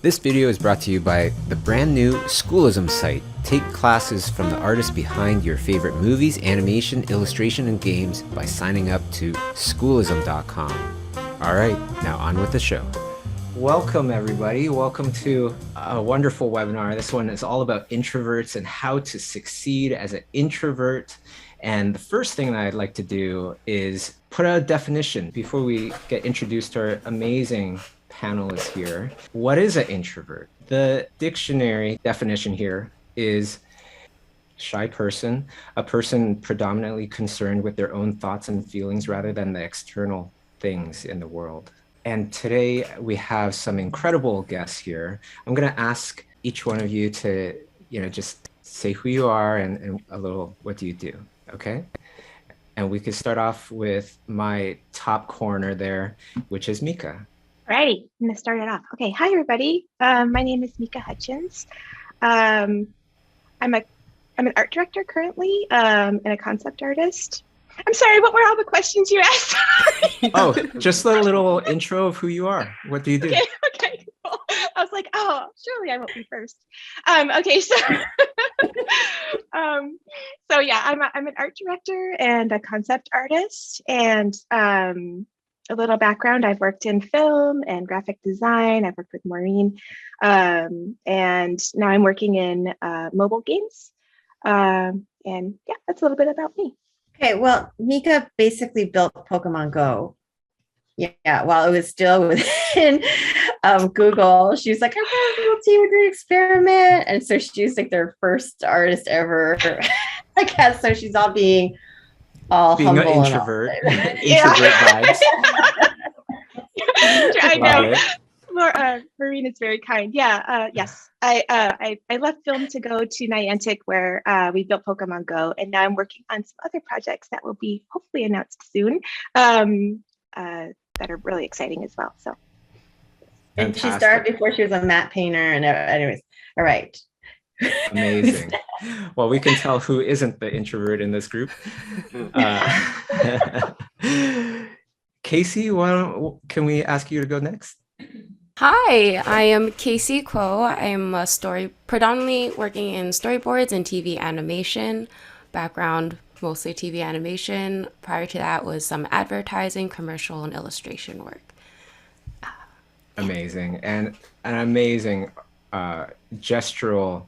This video is brought to you by the brand new Schoolism site. Take classes from the artists behind your favorite movies, animation, illustration, and games by signing up to schoolism.com. All right, now on with the show. Welcome, everybody. Welcome to a wonderful webinar. This one is all about introverts and how to succeed as an introvert. And the first thing that I'd like to do is put out a definition before we get introduced to our amazing panelists here. What is an introvert? The dictionary definition here is shy person, a person predominantly concerned with their own thoughts and feelings rather than the external things in the world. And today we have some incredible guests here. I'm going to ask each one of you to, just say who you are and a little, what do you do? Okay. And we could start off with my top corner there, which is Mieke. Alrighty, I'm going to start it off. Okay, hi everybody. My name is Mieke Hutchins. I'm an art director currently and a concept artist. I'm sorry, what were all the questions you asked? Oh, just a little intro of who you are. What do you do? Okay, cool. I was like, oh, surely I won't be first. Okay, so yeah, I'm an art director and a concept artist, and a little background, I've worked in film and graphic design. I've worked with Maureen, and now I'm working in mobile games. And yeah, that's a little bit about me. Okay, well, Mieke basically built Pokemon Go. Yeah, while it was still within Google, she was like, I'm going to do a great experiment. And so she's like their first artist ever, I guess. So she's all being humble an introvert. Introvert vibes. I know. Maureen is very kind. Yeah. Yes. I left film to go to Niantic where we built Pokemon Go, and now I'm working on some other projects that will be hopefully announced soon. That are really exciting as well. So. And she started before she was a matte painter, and anyways, all right. Amazing. Well, we can tell who isn't the introvert in this group. Casey, can we ask you to go next? Hi, I am Cassey Kuo. I am predominantly working in storyboards and TV animation. Background, mostly TV animation. Prior to that was some advertising, commercial, and illustration work. Amazing. And an amazing gestural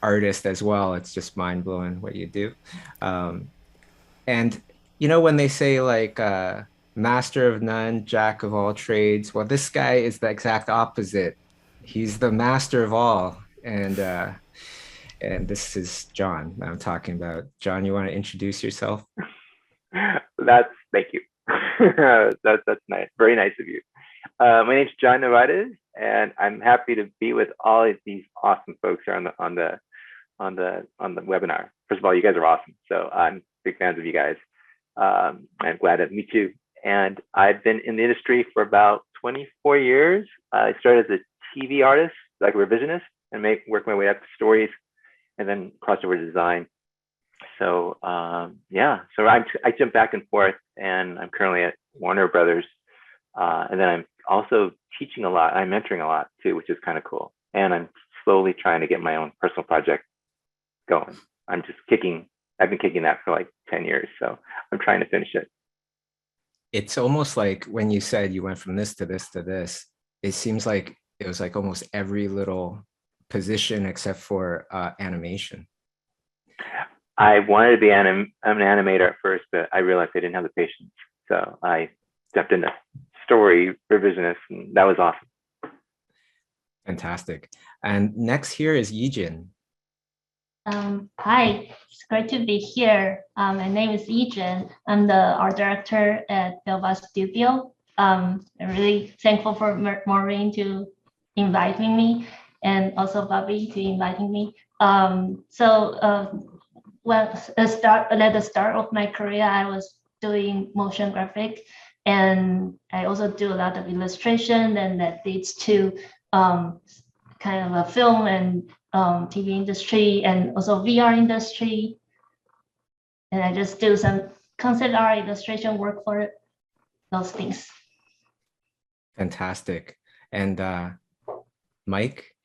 artist as well. It's just mind-blowing what you do. And when they say like master of none, jack of all trades, well, this guy is the exact opposite. He's the master of all. And this is John that I'm talking about. John, you want to introduce yourself? Thank you. That's nice. Very nice of you. My name's John Nevarez, and I'm happy to be with all of these awesome folks here on the webinar. First of all, you guys are awesome. So I'm big fans of you guys. I'm glad to meet you. And I've been in the industry for about 24 years. I started as a TV artist, like a revisionist, and work my way up to stories, and then crossover design. So so I jump back and forth, and I'm currently at Warner Brothers. And then I'm also teaching a lot. I'm mentoring a lot too, which is kind of cool. And I'm slowly trying to get my own personal project going. I've been kicking that for like 10 years. So I'm trying to finish it. It's almost like when you said you went from this to this to this, it seems like it was like almost every little position except for animation. I wanted to be an animator at first, but I realized I didn't have the patience. So I stepped into story revisionist, and that was awesome. Fantastic. And next here is Yijin. Hi, it's great to be here. My name is Yijin. I'm the art director at Belva Studio. I'm really thankful for Maureen to inviting me, and also Bobby to inviting me. At the start of my career, I was doing motion graphic, and I also do a lot of illustration, and that leads to kind of a film and TV industry, and also VR industry. And I just do some concept art illustration work for those things. Fantastic. And Mike?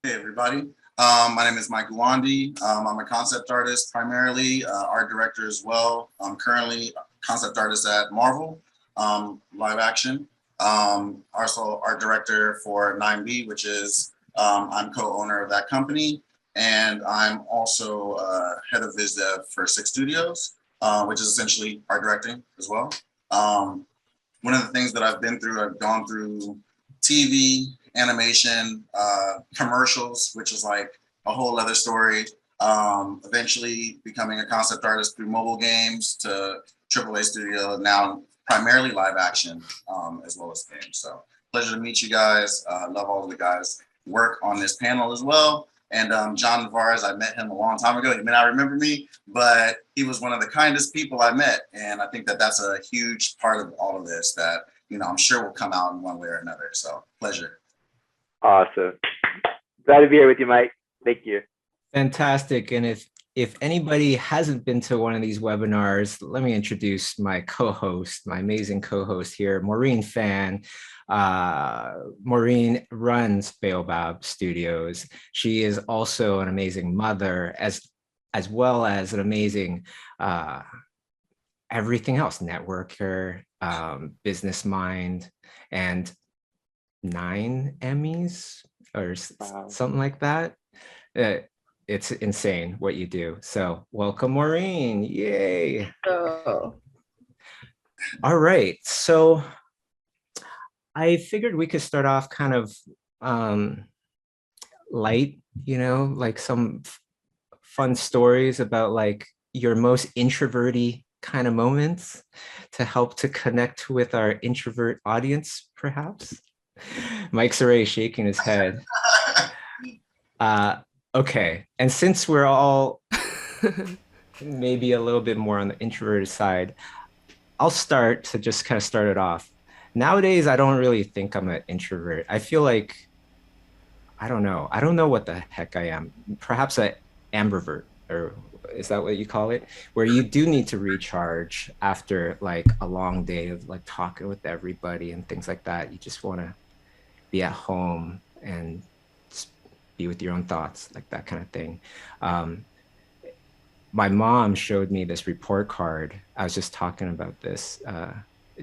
Hey, everybody. My name is Mike Uwandi. I'm a concept artist, primarily art director as well. I'm currently a concept artist at Marvel, live action. Also art director for 9B, which is, I'm co-owner of that company. And I'm also head of Viz Dev for 6 Studios, which is essentially art directing as well. One of the things that I've been through, I've gone through TV, animation, commercials, which is like a whole other story. Eventually becoming a concept artist through mobile games to AAA studio, now primarily live action, as well as games. So pleasure to meet you guys. Love all of the guys work on this panel as well. And John Nevarez, I met him a long time ago. He may not remember me, but he was one of the kindest people I met. And I think that that's a huge part of all of this that, you know, I'm sure will come out in one way or another. So pleasure. Awesome. Glad to be here with you, Mike. Thank you. Fantastic. And if anybody hasn't been to one of these webinars, let me introduce my co-host, my amazing co-host here, Maureen Fan. Maureen runs Baobab Studios. She is also an amazing mother, as well as an amazing everything else, networker, business mind, and 9 Emmys or something like that. It's insane what you do. So welcome, Maureen. Yay. Oh. All right. So I figured we could start off kind of light, you know, like some fun stories about like your most introverty kind of moments to help to connect with our introvert audience, perhaps. Mike's already shaking his head. Okay, and since we're all maybe a little bit more on the introverted side, I'll start to just kind of start it off. Nowadays, I don't really think I'm an introvert. I feel like, I don't know what the heck I am. Perhaps an ambivert, or is that what you call it? Where you do need to recharge after like a long day of like talking with everybody and things like that. You just want to be at home and be with your own thoughts, like that kind of thing. My mom showed me this report card. I was just talking about this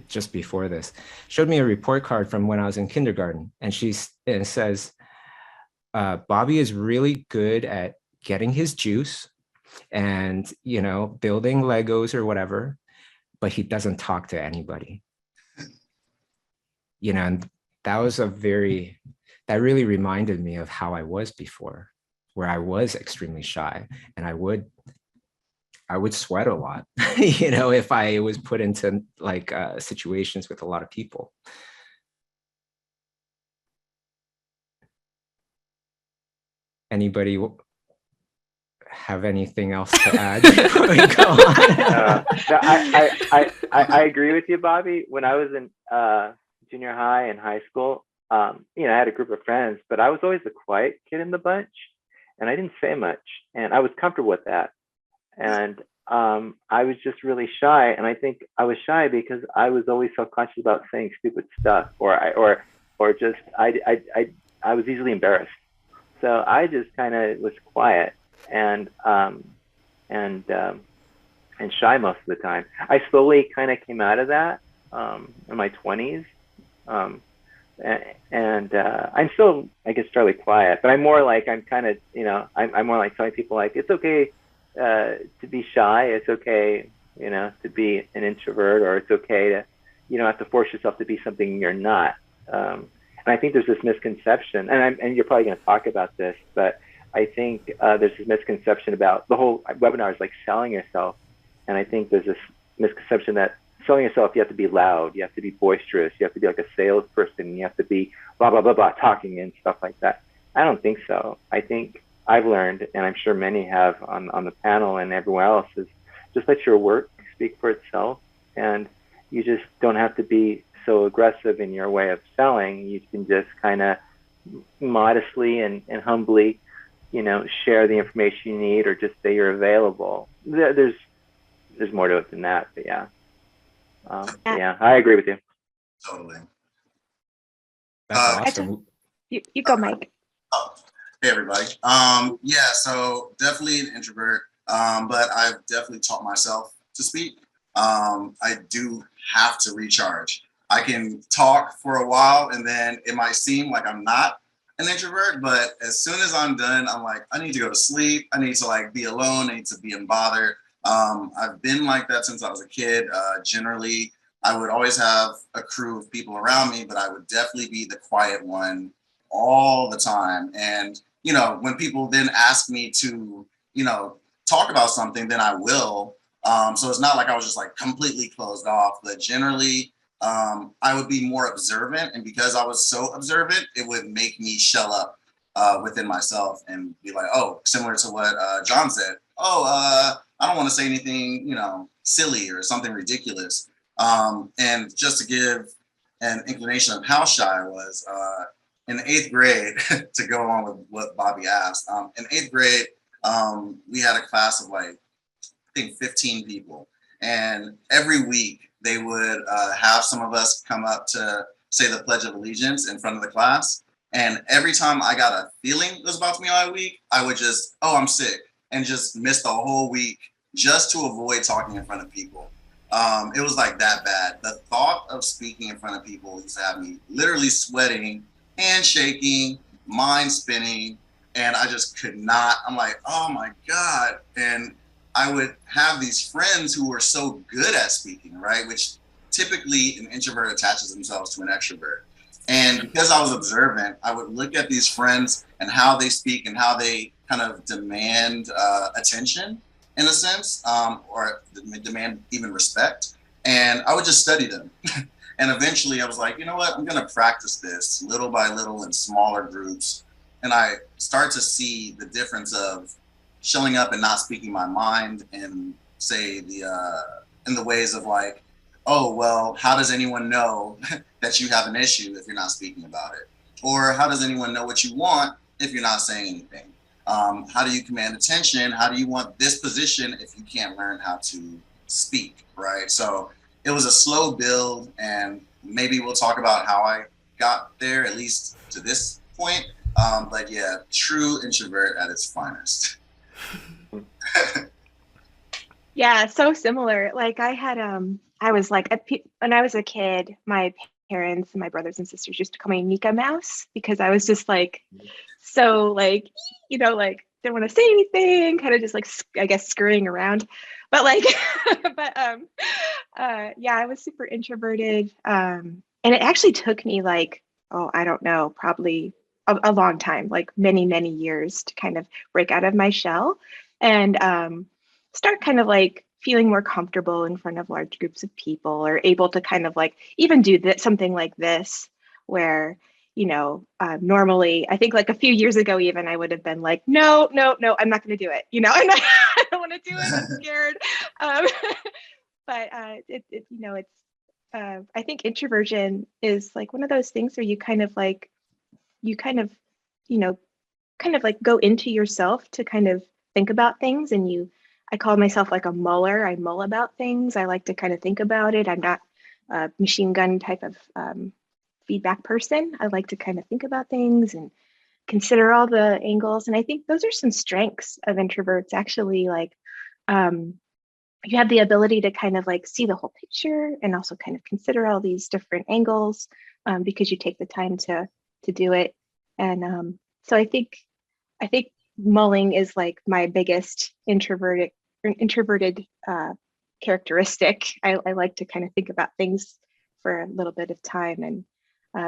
just before this. Showed me a report card from when I was in kindergarten, and it says, Bobby is really good at getting his juice and, you know, building Legos or whatever, but he doesn't talk to anybody. You know, and that really reminded me of how I was before, where I was extremely shy, and I would sweat a lot, you know, if I was put into like situations with a lot of people. Anybody have anything else to add before we go on? I agree with you, Bobby. When I was in junior high and high school, you know, I had a group of friends, but I was always the quiet kid in the bunch, and I didn't say much, and I was comfortable with that. And I was just really shy, and I think I was shy because I was always self-conscious about saying stupid stuff, or just I was easily embarrassed. So I just kind of was quiet and shy most of the time. I slowly kind of came out of that in my 20s. And I'm still, I guess, fairly quiet, but I'm more like, I'm kind of, you know, I'm more like telling people like, it's okay to be shy. It's okay, you know, to be an introvert, or it's okay to, you don't have to force yourself to be something you're not. And I think there's this misconception, and you're probably going to talk about this, but I think there's this misconception about the whole webinar is like selling yourself. And I think there's this misconception that selling yourself, you have to be loud, you have to be boisterous, you have to be like a salesperson, you have to be blah, blah, blah, blah, talking and stuff like that. I don't think so. I think I've learned, and I'm sure many have on the panel and everywhere else, is just let your work speak for itself. And you just don't have to be so aggressive in your way of selling. You can just kind of modestly and humbly, you know, share the information you need, or just say you're available. There's more to it than that, but yeah. Yeah, I agree with you. Totally. That's awesome. You go, Mike. Oh, hey everybody. Yeah, so definitely an introvert, but I've definitely taught myself to speak. I do have to recharge. I can talk for a while and then it might seem like I'm not an introvert, but as soon as I'm done, I'm like, I need to go to sleep. I need to like be alone. I need to be unbothered. I've been like that since I was a kid. Generally, I would always have a crew of people around me, but I would definitely be the quiet one all the time. And, you know, when people then ask me to, you know, talk about something, then I will. So it's not like I was just like completely closed off, but generally I would be more observant. And because I was so observant, it would make me shell up within myself and be like, oh, similar to what John said, oh, I don't want to say anything, you know, silly or something ridiculous. And just to give an inclination of how shy I was, in the 8th grade, to go along with what Bobby asked, in 8th grade, we had a class of like, I think 15 people. And every week they would have some of us come up to say the Pledge of Allegiance in front of the class. And every time I got a feeling was about to be my week, I would just, oh, I'm sick, and just miss the whole week just to avoid talking in front of people. It was like that bad. The thought of speaking in front of people used to have me literally sweating, hand shaking, mind spinning, and I just could not. I'm like, oh my God. And I would have these friends who were so good at speaking, right? Which typically an introvert attaches themselves to an extrovert. And because I was observant, I would look at these friends and how they speak and how they kind of demand attention in a sense, or demand even respect. And I would just study them. And eventually I was like, you know what, I'm gonna practice this little by little in smaller groups. And I start to see the difference of showing up and not speaking my mind in, say, in the ways of like, oh, well, how does anyone know that you have an issue if you're not speaking about it? Or how does anyone know what you want if you're not saying anything? How do you command attention? How do you want this position if you can't learn how to speak, right? So it was a slow build, and maybe we'll talk about how I got there, at least to this point. But yeah, true introvert at its finest. Yeah, so similar. Like I had, I was like, when I was a kid, my parents and my brothers and sisters used to call me Mieke Mouse because I was just like, so like, you know, like didn't want to say anything, kind of just like, I guess, scurrying around. But like, yeah, I was super introverted. And it actually took me like, oh, I don't know, probably a long time, like many, many years to kind of break out of my shell and start kind of like feeling more comfortable in front of large groups of people, or able to kind of like even do something like this where, you know, normally I think like a few years ago even I would have been like, no, I'm not going to do it, you know, and I don't want to do it, I'm scared. But you know, it's I think introversion is like one of those things where you kind of like, you kind of, you know, kind of like go into yourself to kind of think about things. And I call myself like a muller. I mull about things. I like to kind of think about it. I'm not a machine gun type of feedback person. I like to kind of think about things and consider all the angles. And I think those are some strengths of introverts, actually. Like you have the ability to kind of like see the whole picture and also kind of consider all these different angles because you take the time to do it. And so I think mulling is like my biggest introverted characteristic. I like to kind of think about things for a little bit of time, and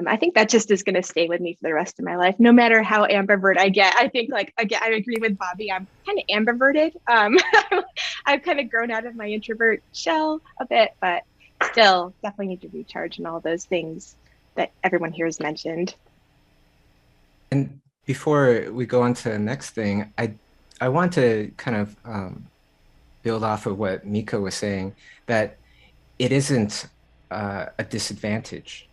I think that just is going to stay with me for the rest of my life, no matter how ambivert I get. I think like, again, I agree with Bobby. I'm kind of ambiverted. I've kind of grown out of my introvert shell a bit, but still definitely need to recharge and all those things that everyone here has mentioned. And before we go on to the next thing, I want to kind of build off of what Mieke was saying, that it isn't a disadvantage,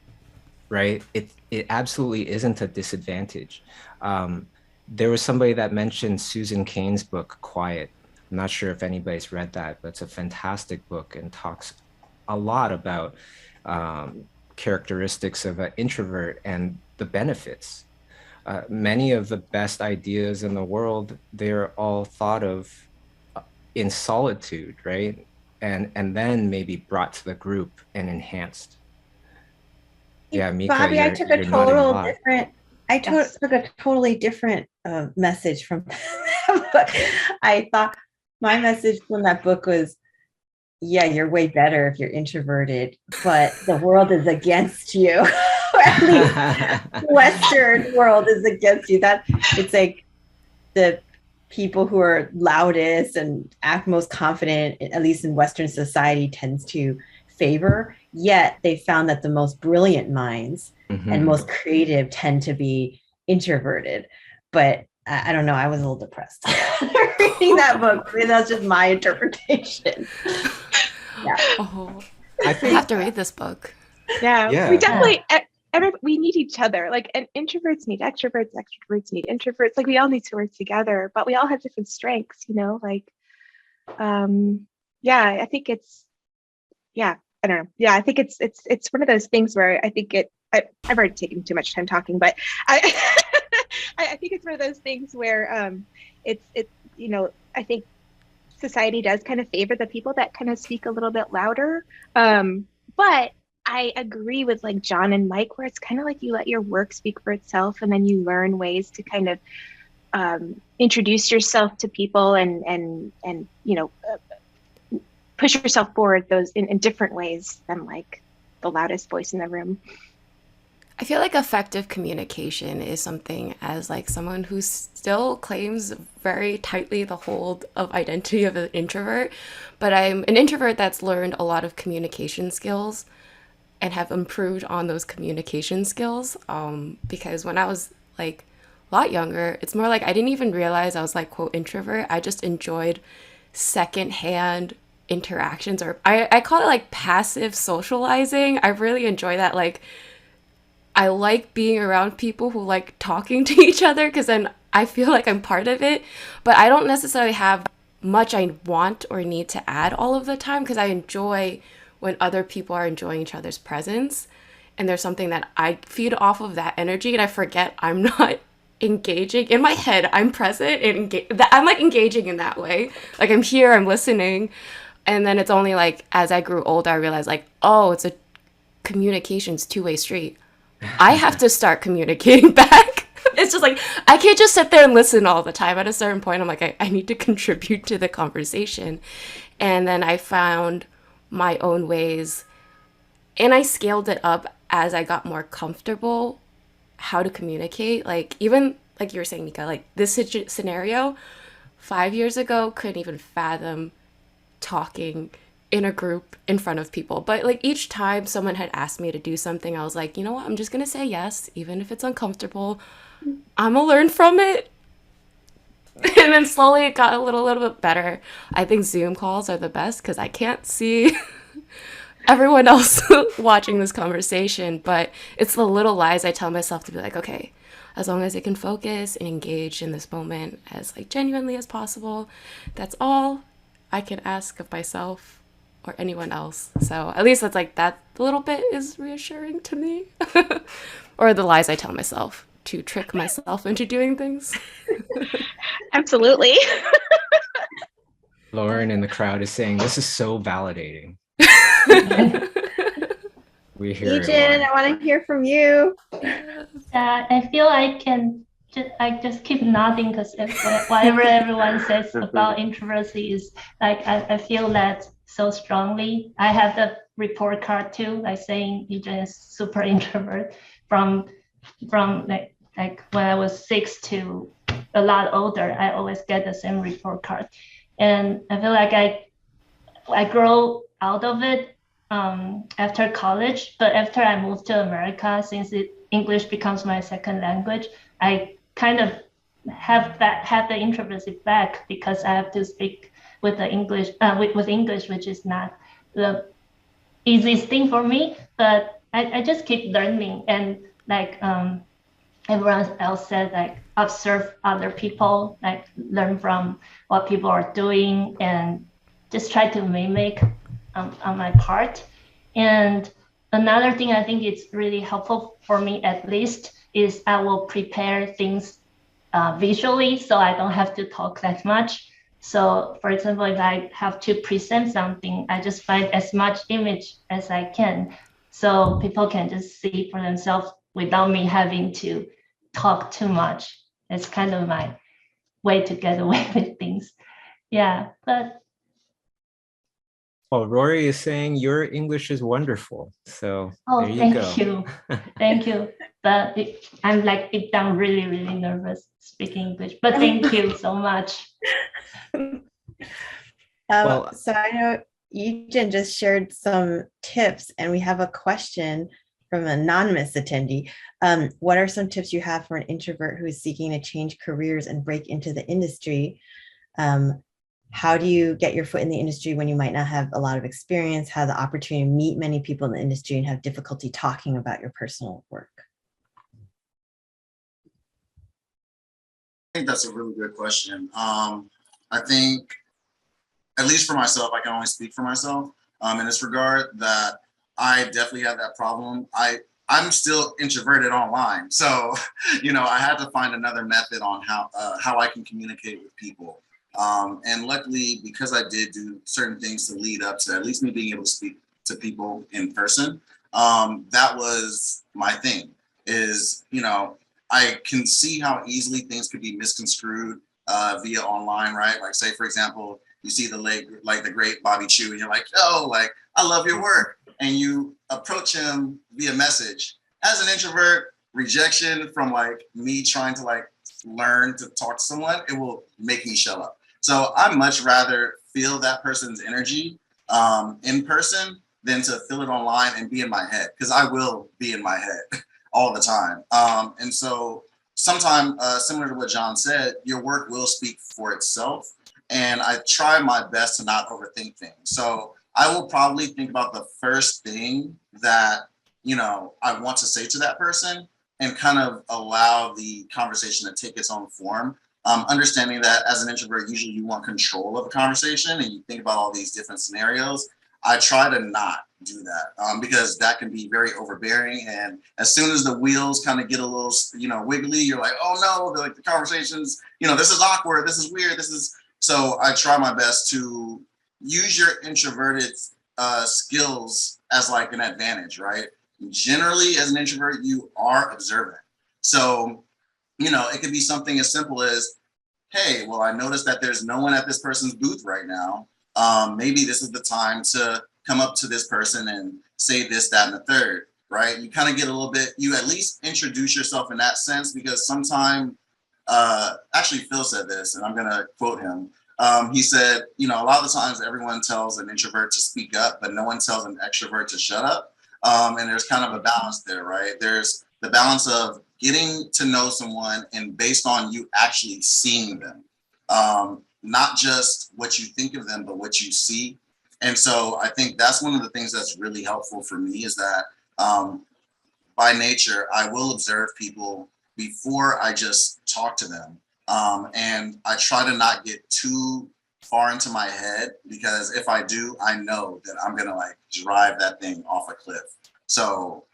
right? It absolutely isn't a disadvantage. There was somebody that mentioned Susan Cain's book, Quiet. I'm not sure if anybody's read that, but it's a fantastic book and talks a lot about characteristics of an introvert and the benefits. Many of the best ideas in the world, they're all thought of in solitude, right? And then maybe brought to the group and enhanced. Yeah, Mieke, Bobby, I took a you're nodding a total lot. different. Yes. Took a totally different message from that book. I thought my message from that book was, yeah, you're way better if you're introverted, but the world is against you. Or at least Western world is against you. That it's like the people who are loudest and act most confident, at least in Western society, tends to favor. Yet they found that the most brilliant minds and most creative tend to be introverted. But I don't know, I was a little depressed reading that book. I mean, that's just my interpretation. Yeah. Oh, I have to read this book. Yeah. We definitely, we need each other. Like, and introverts need extroverts, extroverts need introverts. Like, we all need to work together, but we all have different strengths, you know, like, I think it's, I don't know. Yeah, I think it's one of those things where I think I've already taken too much time talking, but I I think it's one of those things where it's you know, I think society does kind of favor the people that kind of speak a little bit louder. But I agree with like John and Mike, where it's kind of like you let your work speak for itself, and then you learn ways to kind of introduce yourself to people and you know, push yourself forward those in different ways than like the loudest voice in the room. I feel like effective communication is something, as like someone who still claims very tightly the hold of identity of an introvert, but I'm an introvert that's learned a lot of communication skills and have improved on those communication skills. Because when I was like a lot younger, it's more like I didn't even realize I was like, quote, introvert. I just enjoyed secondhand interactions, or I call it like passive socializing. I really enjoy that. Like, I like being around people who like talking to each other, because then I feel like I'm part of it, but I don't necessarily have much I want or need to add all of the time, because I enjoy when other people are enjoying each other's presence, and there's something that I feed off of that energy, and I forget I'm not engaging. In my head, I'm present and I'm like engaging in that way. Like, I'm here, I'm listening. And then it's only like as I grew older, I realized like, oh, it's a communications two-way street. I have to start communicating back. It's just like, I can't just sit there and listen all the time. At a certain point, I'm like, I need to contribute to the conversation. And then I found my own ways, and I scaled it up as I got more comfortable how to communicate. Like, even like you were saying, Mieke, like this scenario 5 years ago, couldn't even fathom talking in a group in front of people. But like each time someone had asked me to do something, I was like, you know what, I'm just gonna say yes, even if it's uncomfortable. I'm gonna learn from it. And then slowly it got a little bit better. I think Zoom calls are the best because I can't see everyone else watching this conversation, but it's the little lies I tell myself to be like, okay, as long as I can focus and engage in this moment as like genuinely as possible, that's all I can ask of myself or anyone else. So at least that's like, that little bit is reassuring to me. Or the lies I tell myself to trick myself into doing things. Absolutely. Lauren in the crowd is saying, this is so validating. We hear it, Ejin, Lauren. I want to hear from you. I feel I just keep nodding because whatever everyone says about introversy is like, I feel that so strongly. I have the report card too, like saying Ejin is super introvert from like when I was 6 to a lot older. I always get the same report card, and I feel like I grow out of it after college. But after I moved to America, since English becomes my second language, I kind of have the introversy back, because I have to speak with the English with English, which is not the easiest thing for me. But I just keep learning, and like everyone else said, like observe other people, like learn from what people are doing, and just try to mimic on my part. And another thing I think it's really helpful for me, at least, is I will prepare things visually, so I don't have to talk that much. So for example, if I have to present something, I just find as much image as I can, so people can just see for themselves without me having to talk too much. It's kind of my way to get away with things. Yeah, but Well, Rory is saying your English is wonderful. So oh, there you go. thank you. Thank you. But I'm like deep down really, really nervous speaking English. But thank you so much. Well- So I know Eugen just shared some tips, and we have a question from an anonymous attendee. What are some tips you have for an introvert who is seeking to change careers and break into the industry? How do you get your foot in the industry when you might not have a lot of experience, have the opportunity to meet many people in the industry, and have difficulty talking about your personal work? I think that's a really good question. I think, at least for myself, I can only speak for myself in this regard, that I definitely had that problem. I'm still introverted online. So, I had to find another method on how I can communicate with people. And luckily, because I did do certain things to lead up to at least me being able to speak to people in person, that was my thing is, I can see how easily things could be misconstrued via online, right? Like say, for example, you see the great Bobby Chiu and you're like, oh, like, I love your work. And you approach him via message. As an introvert, rejection from like me trying to like learn to talk to someone, it will make me shut up. So I much rather feel that person's energy in person than to feel it online and be in my head, because I will be in my head all the time. And so sometimes, similar to what John said, your work will speak for itself. And I try my best to not overthink things. So I will probably think about the first thing that, I want to say to that person and kind of allow the conversation to take its own form. Understanding that as an introvert, usually you want control of the conversation and you think about all these different scenarios. I try to not do that because that can be very overbearing. And as soon as the wheels kind of get a little, wiggly, you're like, oh no, the conversations, this is awkward, this is weird, so I try my best to use your introverted skills as like an advantage, right? Generally, as an introvert, you are observant. So, it could be something as simple as, hey, well, I noticed that there's no one at this person's booth right now. Maybe this is the time to come up to this person and say this, that, and the third, right? You kind of get a little bit, you at least introduce yourself in that sense, because sometimes, actually Phil said this, and I'm gonna quote him. He said, a lot of the times everyone tells an introvert to speak up, but no one tells an extrovert to shut up. And there's kind of a balance there, right? There's the balance of getting to know someone and based on you actually seeing them, not just what you think of them, but what you see. And so I think that's one of the things that's really helpful for me is that by nature, I will observe people before I just talk to them. And I try to not get too far into my head, because if I do, I know that I'm gonna like drive that thing off a cliff. So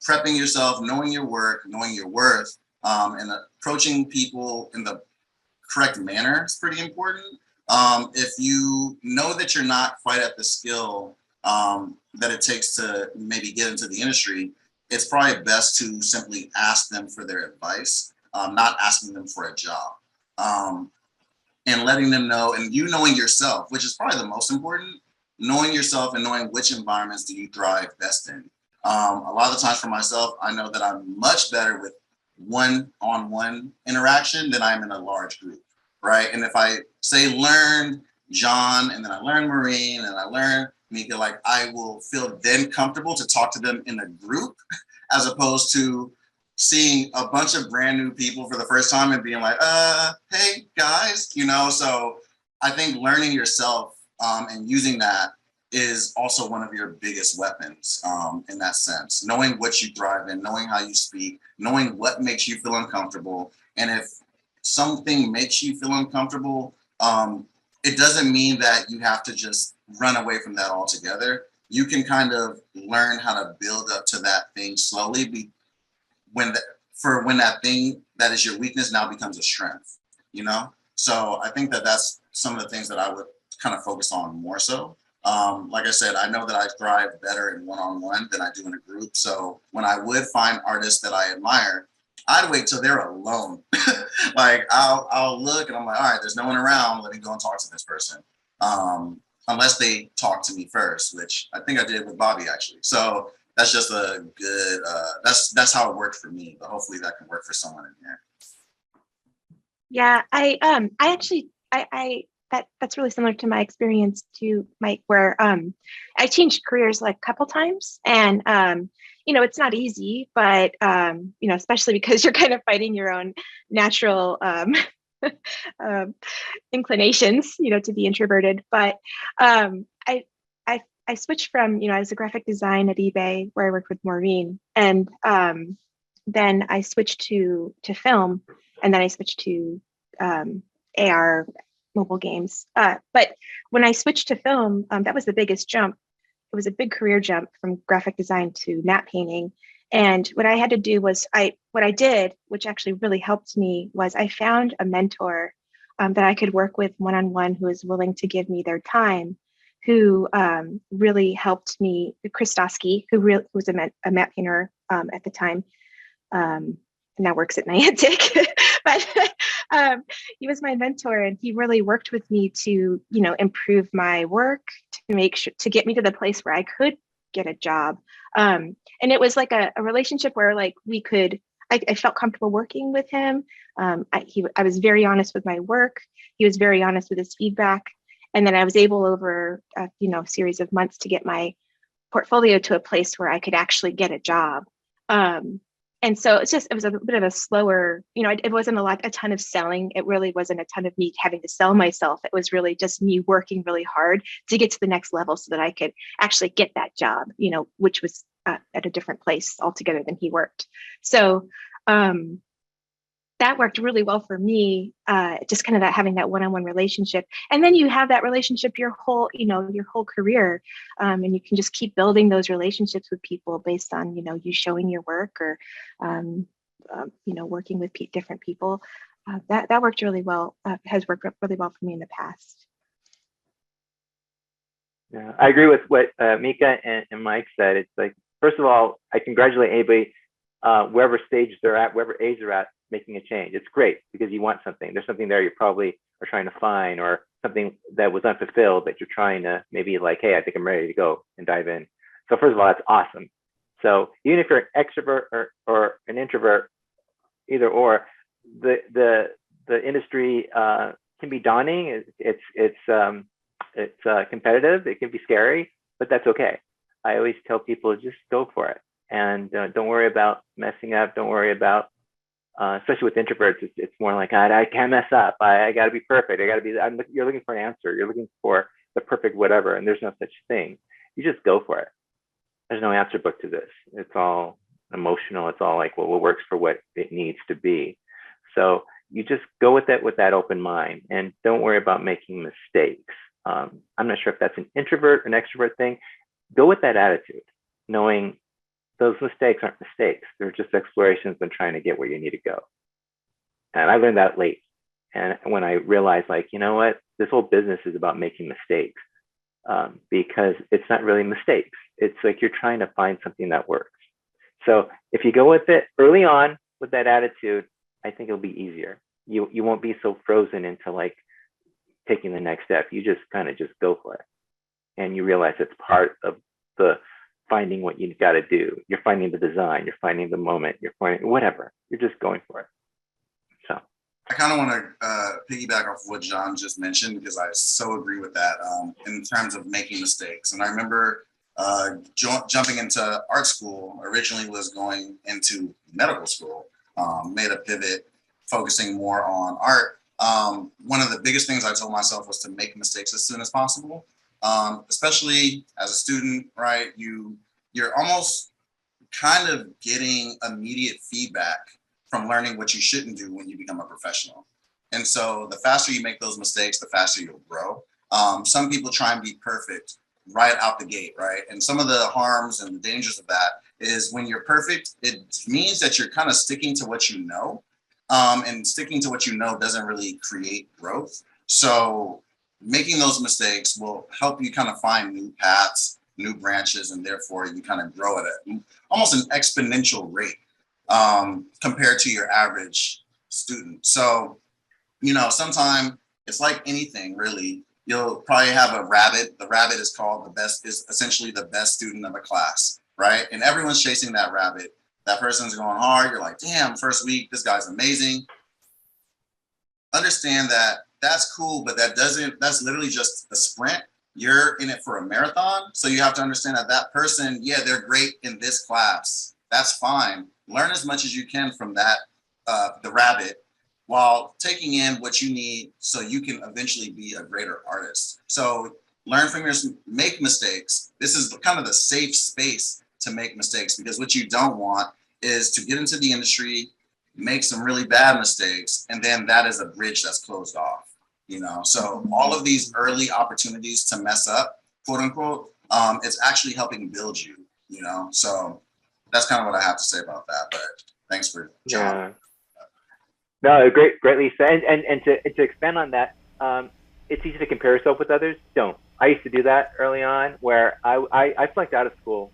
prepping yourself, knowing your work, knowing your worth, and approaching people in the correct manner is pretty important. If you know that you're not quite at the skill that it takes to maybe get into the industry, it's probably best to simply ask them for their advice, not asking them for a job. And letting them know, and you knowing yourself, which is probably the most important, knowing yourself and knowing which environments do you thrive best in. A lot of the times for myself, I know that I'm much better with one-on-one interaction than I am in a large group, right? And if I say learn John, and then I learn Maureen, and I learn Mieke, like I will feel then comfortable to talk to them in a group, as opposed to seeing a bunch of brand new people for the first time and being like, hey guys, so I think learning yourself and using that is also one of your biggest weapons in that sense. Knowing what you thrive in, knowing how you speak, knowing what makes you feel uncomfortable. And if something makes you feel uncomfortable, it doesn't mean that you have to just run away from that altogether. You can kind of learn how to build up to that thing slowly, when that thing that is your weakness now becomes a strength, you know? So I think that that's some of the things that I would kind of focus on more so. Like I said, I know that I thrive better in one-on-one than I do in a group. So when I would find artists that I admire, I'd wait till they're alone. Like I'll look and I'm like, all right, there's no one around. Let me go and talk to this person. Unless they talk to me first, which I think I did with Bobby actually. So that's just a good, that's how it worked for me, but hopefully that can work for someone in here. Yeah, I actually that's really similar to my experience too, Mike, where I changed careers like a couple times, and you know, it's not easy, but you know, especially because you're kind of fighting your own natural inclinations, you know, to be introverted. But I switched from, you know, I was a graphic design at eBay where I worked with Maureen, and then I switched to film, and then I switched to AR mobile games. But when I switched to film, that was the biggest jump. It was a big career jump from graphic design to matte painting. And what I had to do was what I did, which actually really helped me, was I found a mentor that I could work with one-on-one who was willing to give me their time, who really helped me, Chris Stosky, who was a matte painter at the time, and now works at Niantic. But he was my mentor, and he really worked with me to, you know, improve my work, to make sure, to get me to the place where I could get a job. And it was like a relationship where like I felt comfortable working with him. I was very honest with my work. He was very honest with his feedback. And then I was able over a, you know, series of months to get my portfolio to a place where I could actually get a job. And so it was a bit of a slower, you know, it wasn't a ton of selling. It really wasn't a ton of me having to sell myself. It was really just me working really hard to get to the next level so that I could actually get that job, you know, which was at a different place altogether than he worked. So that worked really well for me, just kind of having that one-on-one relationship. And then you have that relationship your whole career, and you can just keep building those relationships with people based on, you know, you showing your work or, you know, working with different people. That worked really well, has worked really well for me in the past. Yeah, I agree with what Mieke and Mike said. It's like, first of all, I congratulate anybody, wherever stage they're at, wherever age they're at, making a change. It's great because you want something. There's something there you probably are trying to find, or something that was unfulfilled that you're trying to maybe like, hey, I think I'm ready to go and dive in. So first of all, that's awesome. So even if you're an extrovert or an introvert, either or, the industry can be daunting. It's competitive. It can be scary, but that's okay. I always tell people, just go for it, and don't worry about messing up. Don't worry about especially with introverts, it's more like, I can't mess up. I got to be perfect. I got to be. You're looking for an answer. You're looking for the perfect whatever, and there's no such thing. You just go for it. There's no answer book to this. It's all emotional. It's all like, well, what works for what it needs to be. So you just go with it with that open mind, and don't worry about making mistakes. I'm not sure if that's an introvert or an extrovert thing. Go with that attitude, knowing those mistakes aren't mistakes. They're just explorations and trying to get where you need to go. And I learned that late. And when I realized, like, you know what, this whole business is about making mistakes, because it's not really mistakes. It's like you're trying to find something that works. So if you go with it early on with that attitude, I think it'll be easier. You won't be so frozen into like taking the next step. You just kind of just go for it. And you realize it's part of the finding what you've got to do. You're finding the design, you're finding the moment, you're finding whatever. You're just going for it. So I kind of want to piggyback off what John just mentioned, because I so agree with that in terms of making mistakes. And I remember jumping into art school. Originally was going into medical school, made a pivot, focusing more on art. One of the biggest things I told myself was to make mistakes as soon as possible. Especially as a student, right? You're almost kind of getting immediate feedback from learning what you shouldn't do when you become a professional. And so the faster you make those mistakes, the faster you'll grow. Some people try and be perfect right out the gate, right? And some of the harms and dangers of that is when you're perfect, it means that you're kind of sticking to what you know. And sticking to what you know doesn't really create growth. So making those mistakes will help you kind of find new paths, new branches, and therefore you kind of grow at almost an exponential rate compared to your average student. So, you know, sometimes it's like anything really. You'll probably have a rabbit. The rabbit is called is essentially the best student of a class, right? And everyone's chasing that rabbit. That person's going hard. You're like, damn, first week, this guy's amazing. Understand that that's cool, but that's literally just a sprint. You're in it for a marathon. So you have to understand that person, yeah, they're great in this class. That's fine. Learn as much as you can from that, the rabbit, while taking in what you need so you can eventually be a greater artist. So learn from make mistakes. This is kind of the safe space to make mistakes, because what you don't want is to get into the industry, make some really bad mistakes, and then that is a bridge that's closed off, you know? So all of these early opportunities to mess up, quote unquote, it's actually helping build you, you know? So that's kind of what I have to say about that, but thanks for John. Yeah. No, great, Lisa. And to expand on that, it's easy to compare yourself with others. Don't. I used to do that early on, where I flunked out of school.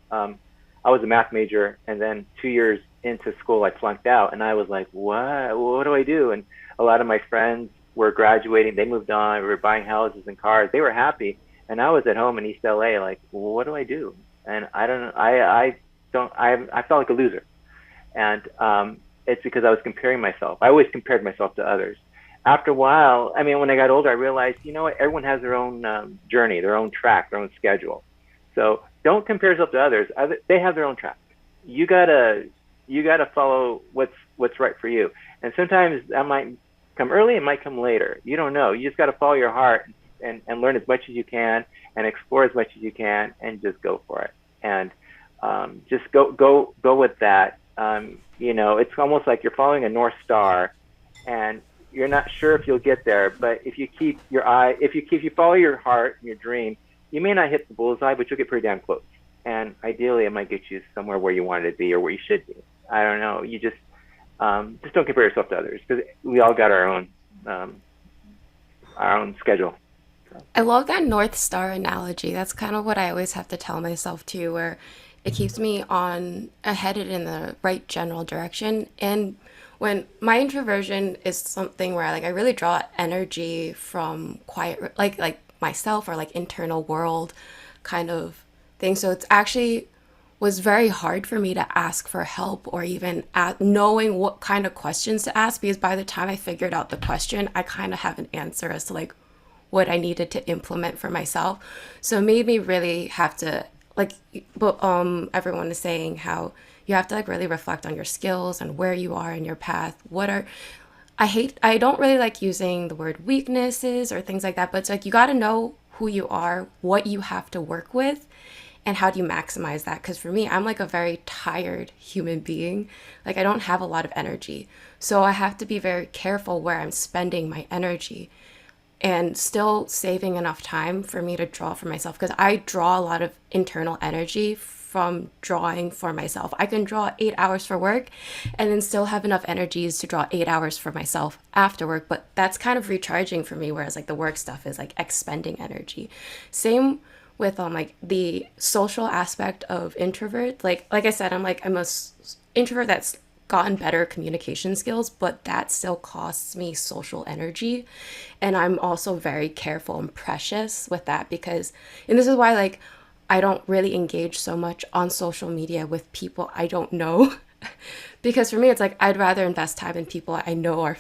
I was a math major, and then 2 years into school, I flunked out, and I was like, what do I do? And a lot of my friends were graduating. They moved on. We were buying houses and cars. They were happy. And I was at home in East LA, like, well, what do I do? And I felt like a loser. And it's because I was comparing myself. I always compared myself to others. After a while, I mean, when I got older, I realized, you know what, everyone has their own journey, their own track, their own schedule. So don't compare yourself to others. They have their own track. You gotta follow what's right for you. And sometimes that might come early, it might come later. You don't know. You just gotta follow your heart and learn as much as you can and explore as much as you can and just go for it. And just go with that. You know, it's almost like you're following a North Star, and you're not sure if you'll get there. But if you keep if you follow your heart and your dream, you may not hit the bullseye, but you'll get pretty damn close. And ideally, it might get you somewhere where you wanted to be or where you should be. I don't know. You just don't compare yourself to others, because we all got our own schedule. So. I love that North Star analogy. That's kind of what I always have to tell myself too, where it keeps me headed in the right general direction. And when my introversion is something where I really draw energy from quiet, like myself, or like internal world kind of thing. So it's actually was very hard for me to ask for help, or even knowing what kind of questions to ask, because by the time I figured out the question, I kind of have an answer as to like what I needed to implement for myself. So it made me really have to everyone is saying how you have to like really reflect on your skills and where you are in your path. I don't really like using the word weaknesses or things like that, but it's like you got to know who you are, what you have to work with, and how do you maximize that? Because for me, I'm like a very tired human being. Like I don't have a lot of energy. So I have to be very careful where I'm spending my energy, and still saving enough time for me to draw for myself, because I draw a lot of internal energy from drawing for myself. I can draw 8 hours for work and then still have enough energies to draw 8 hours for myself after work, but that's kind of recharging for me, whereas like the work stuff is like expending energy. Same with like the social aspect of introvert. Like I said, I'm a introvert that's gotten better communication skills, but that still costs me social energy. And I'm also very careful and precious with that, because, and this is why like I don't really engage so much on social media with people I don't know. Because for me, it's like I'd rather invest time in people I know are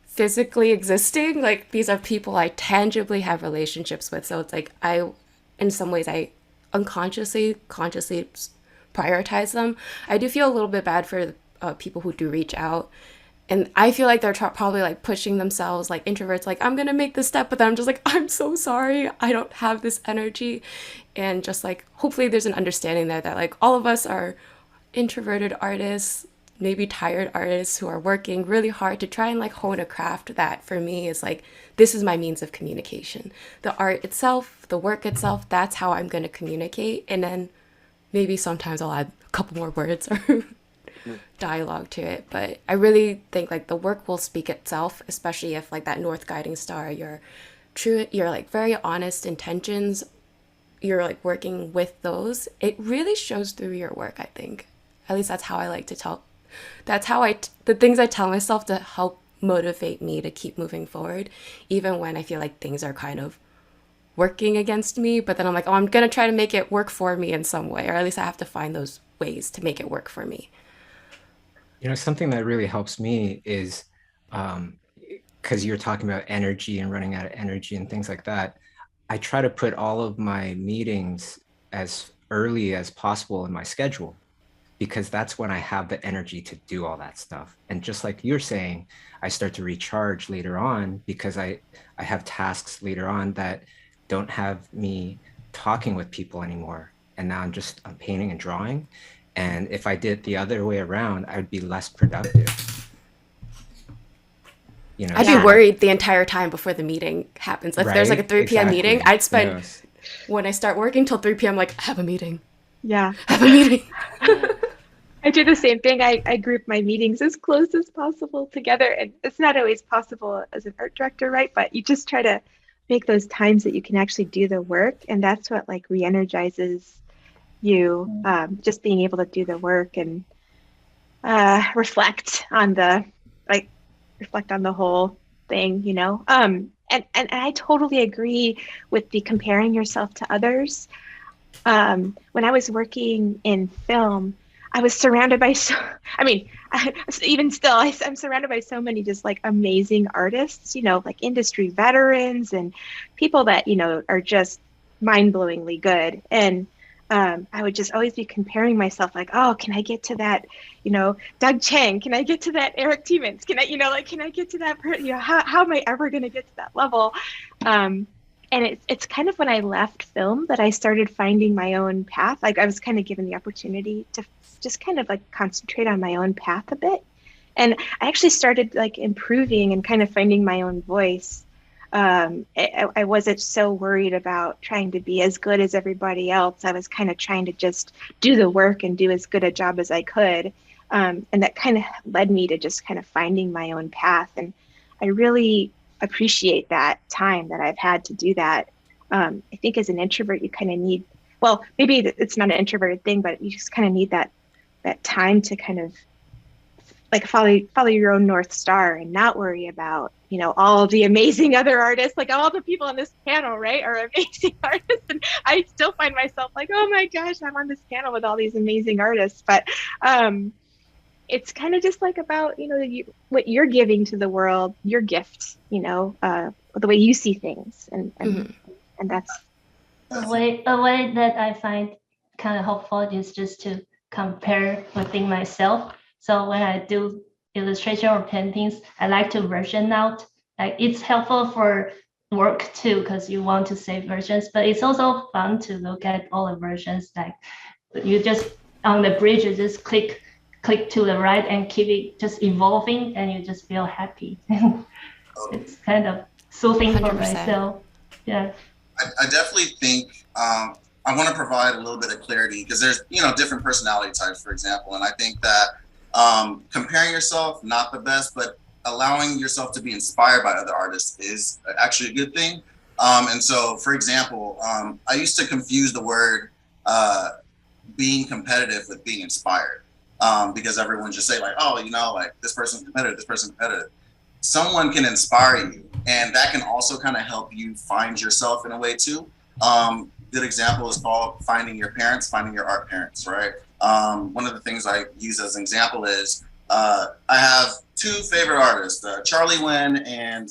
physically existing. Like these are people I tangibly have relationships with. So it's like in some ways I consciously prioritize them. I do feel a little bit bad for people who do reach out, and I feel like they're probably like pushing themselves, like introverts, like I'm gonna make this step, but then I'm just like, I'm so sorry, I don't have this energy. And just like hopefully there's an understanding there that like all of us are introverted artists, maybe tired artists who are working really hard to try and like hone a craft that for me is like, this is my means of communication. The art itself, the work itself, that's how I'm going to communicate. And then maybe sometimes I'll add a couple more words or dialogue to it. But I really think like the work will speak itself, especially if like that North Guiding Star, your like very honest intentions, you're like working with those. It really shows through your work, I think. At least that's how I like to tell. That's how the things I tell myself to help motivate me to keep moving forward, even when I feel like things are kind of working against me. But then I'm like, oh, I'm going to try to make it work for me in some way, or at least I have to find those ways to make it work for me. You know, something that really helps me is, because you're talking about energy and running out of energy and things like that, I try to put all of my meetings as early as possible in my schedule, because that's when I have the energy to do all that stuff. And just like you're saying, I start to recharge later on because I have tasks later on that don't have me talking with people anymore. And now I'm painting and drawing. And if I did it the other way around, I would be less productive. You know, I'd be worried the entire time before the meeting happens. If there's like a 3 p.m. meeting, I'd spend, when I start working till 3 p.m., like, I have a meeting. Yeah. I have a meeting. I do the same thing. I group my meetings as close as possible together. And it's not always possible as an art director, right? But you just try to make those times that you can actually do the work. And that's what like re-energizes you, just being able to do the work and reflect on the whole thing, you know? And I totally agree with the comparing yourself to others. When I was working in film, I was surrounded by even still, I'm surrounded by so many just like amazing artists, you know, like industry veterans and people that, you know, are just mind-blowingly good. And I would just always be comparing myself like, oh, can I get to that, you know, Doug Chang? Can I get to that Eric Tiemens? Can I get to that, how am I ever going to get to that level? And it's kind of when I left film that I started finding my own path. Like I was kind of given the opportunity to just kind of like concentrate on my own path a bit. And I actually started like improving and kind of finding my own voice. I wasn't so worried about trying to be as good as everybody else. I was kind of trying to just do the work and do as good a job as I could. And that kind of led me to just kind of finding my own path. And I really appreciate that time that I've had to do that. I think as an introvert, you kind of need, well, maybe it's not an introverted thing, but you just kind of need that time to kind of like follow your own North Star and not worry about, you know, all the amazing other artists, like all the people on this panel, right, are amazing artists. And I still find myself like, oh my gosh, I'm on this panel with all these amazing artists. But it's kind of just like about, you know, what you're giving to the world, your gift, you know, the way you see things. And that's a way that I find kind of helpful is just to compare within myself. So when I do illustration or paintings, I like to version out. Like it's helpful for work too, because you want to save versions, but it's also fun to look at all the versions. Like you just on the bridge, you just click to the right and keep it just evolving, and you just feel happy. It's kind of soothing 100%. For myself. Yeah. I definitely think I want to provide a little bit of clarity because there's, you know, different personality types, for example. And I think that comparing yourself, not the best, but allowing yourself to be inspired by other artists is actually a good thing. And so, for example, I used to confuse the word being competitive with being inspired because everyone just say like, oh, you know, like this person's competitive, this person's competitive. Someone can inspire you, and that can also kind of help you find yourself in a way too. Good example is called finding your parents, finding your art parents, right? One of the things I use as an example is I have two favorite artists, Charlie Wen and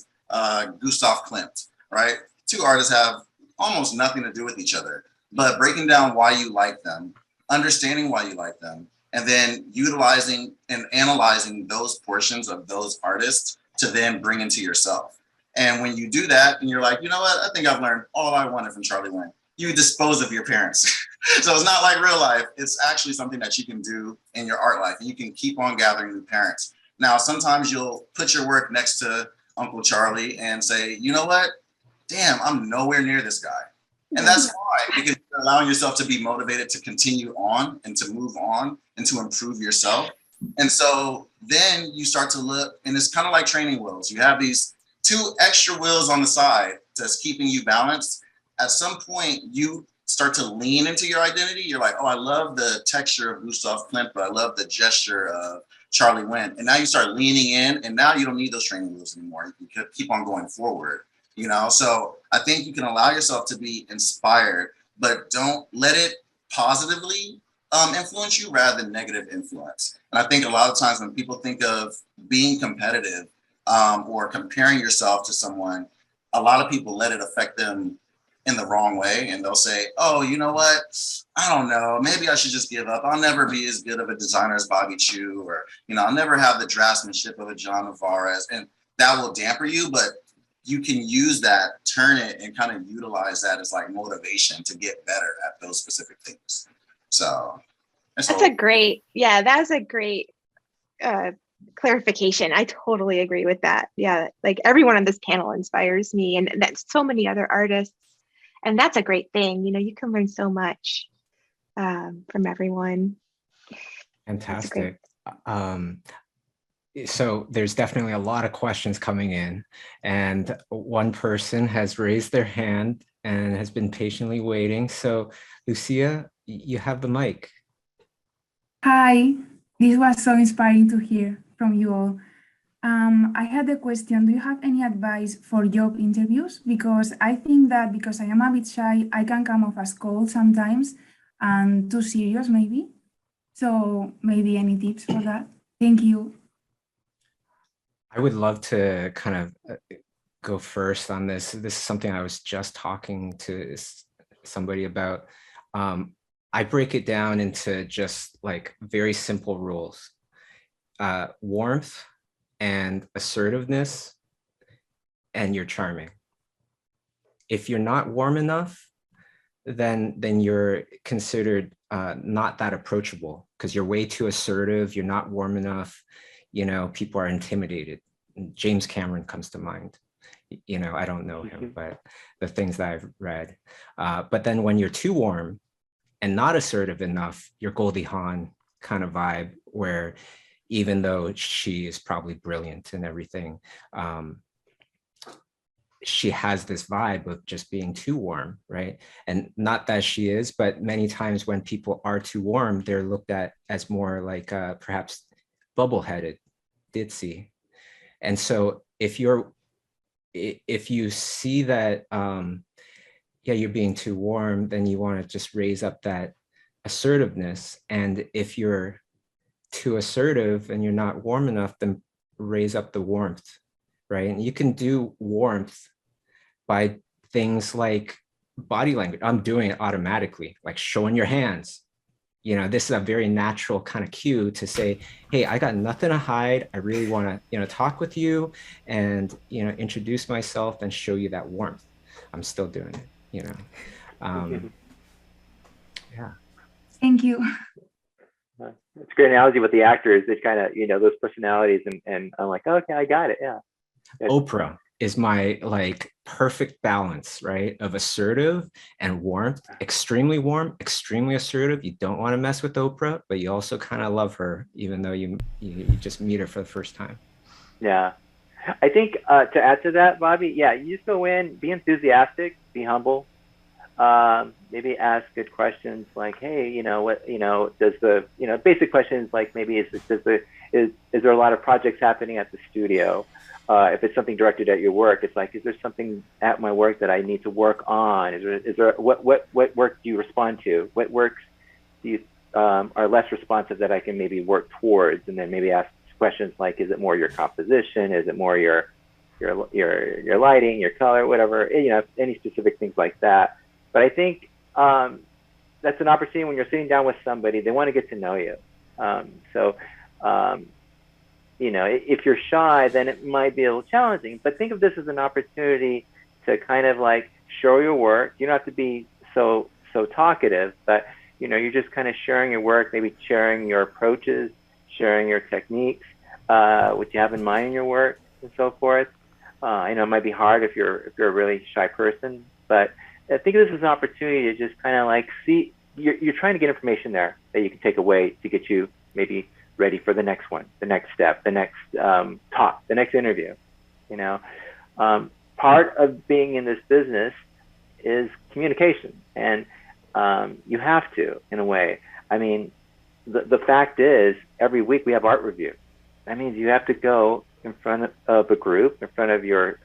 Gustav Klimt, right? Two artists have almost nothing to do with each other, but breaking down why you like them, understanding why you like them, and then utilizing and analyzing those portions of those artists to then bring into yourself. And when you do that and you're like, you know what, I think I've learned all I wanted from Charlie Wen, you dispose of your parents. So it's not like real life. It's actually something that you can do in your art life. And you can keep on gathering new parents. Now, sometimes you'll put your work next to Uncle Charlie and say, you know what? Damn, I'm nowhere near this guy. And that's fine, because you're allowing yourself to be motivated to continue on and to move on and to improve yourself. And so then you start to look, and it's kind of like training wheels. You have these 2 extra wheels on the side that's keeping you balanced. At some point, you start to lean into your identity. You're like, oh, I love the texture of Gustav Klimt, but I love the gesture of Charlie Wendt. And now you start leaning in, and now you don't need those training wheels anymore. You can keep on going forward. So I think you can allow yourself to be inspired, but don't let it positively influence you rather than negative influence. And I think a lot of times when people think of being competitive or comparing yourself to someone, a lot of people let it affect them in the wrong way. And they'll say, oh, you know what? I don't know. Maybe I should just give up. I'll never be as good of a designer as Bobby Chiu, or, I'll never have the draftsmanship of a John Nevarez. And that will damper you, but you can use that, turn it, and kind of utilize that as like motivation to get better at those specific things. So that's a great clarification. I totally agree with that. Yeah, like everyone on this panel inspires me, and that's so many other artists, and that's a great thing. You can learn so much from everyone. Fantastic. So there's definitely a lot of questions coming in, and one person has raised their hand and has been patiently waiting. So Lucia, you have the mic. Hi, this was so inspiring to hear from you all. I had a question. Do you have any advice for job interviews? Because I think that because I am a bit shy, I can come off as cold sometimes and too serious maybe. So maybe any tips for that? Thank you. I would love to kind of go first on this. This is something I was just talking to somebody about. I break it down into just like very simple rules. Warmth and assertiveness, and you're charming. If you're not warm enough, then you're considered not that approachable because you're way too assertive, you're not warm enough. People are intimidated. James Cameron comes to mind. I don't know him, but the things that I've read. But then when you're too warm and not assertive enough, you're Goldie Hawn kind of vibe, where even though she is probably brilliant and everything, she has this vibe of just being too warm, right? And not that she is, but many times when people are too warm, they're looked at as more like perhaps bubble-headed, ditzy. And so if you see that, you're being too warm, then you want to just raise up that assertiveness. And if you're too assertive and you're not warm enough, then raise up the warmth, right? And you can do warmth by things like body language. I'm doing it automatically, like showing your hands. This is a very natural kind of cue to say, hey, I got nothing to hide. I really want to, talk with you and, introduce myself and show you that warmth. I'm still doing it, yeah. Thank you. It's a great analogy with the actors. They kind of, those personalities, and I'm like, okay, I got it. Yeah. Oprah is my perfect balance, right? Of assertive and warmth, extremely warm, extremely assertive. You don't want to mess with Oprah, but you also kind of love her, even though you just meet her for the first time. Yeah. I think to add to that, Bobby, you just go in, be enthusiastic, be humble. Maybe ask good questions like, hey, what, does the, basic questions like maybe is there a lot of projects happening at the studio? If it's something directed at your work, it's like, is there something at my work that I need to work on? Is there what work do you respond to? What works do you are less responsive that I can maybe work towards? And then maybe ask questions like, is it more your composition? Is it more your lighting, your color, whatever? Any specific things like that. But I think that's an opportunity when you're sitting down with somebody, they want to get to know you. If you're shy, then it might be a little challenging. But think of this as an opportunity to kind of like show your work. You don't have to be so talkative, but you're just kind of sharing your work, maybe sharing your approaches, sharing your techniques, what you have in mind in your work, and so forth. I know it might be hard if you're a really shy person, but I think this is an opportunity to just kind of like see, you're trying to get information there that you can take away to get you maybe ready for the next one, the next step, the next talk, the next interview. You know, part of being in this business is communication, and you have to, in a way. I mean, the fact is, every week we have art review. That means you have to go in front of a group, in front of your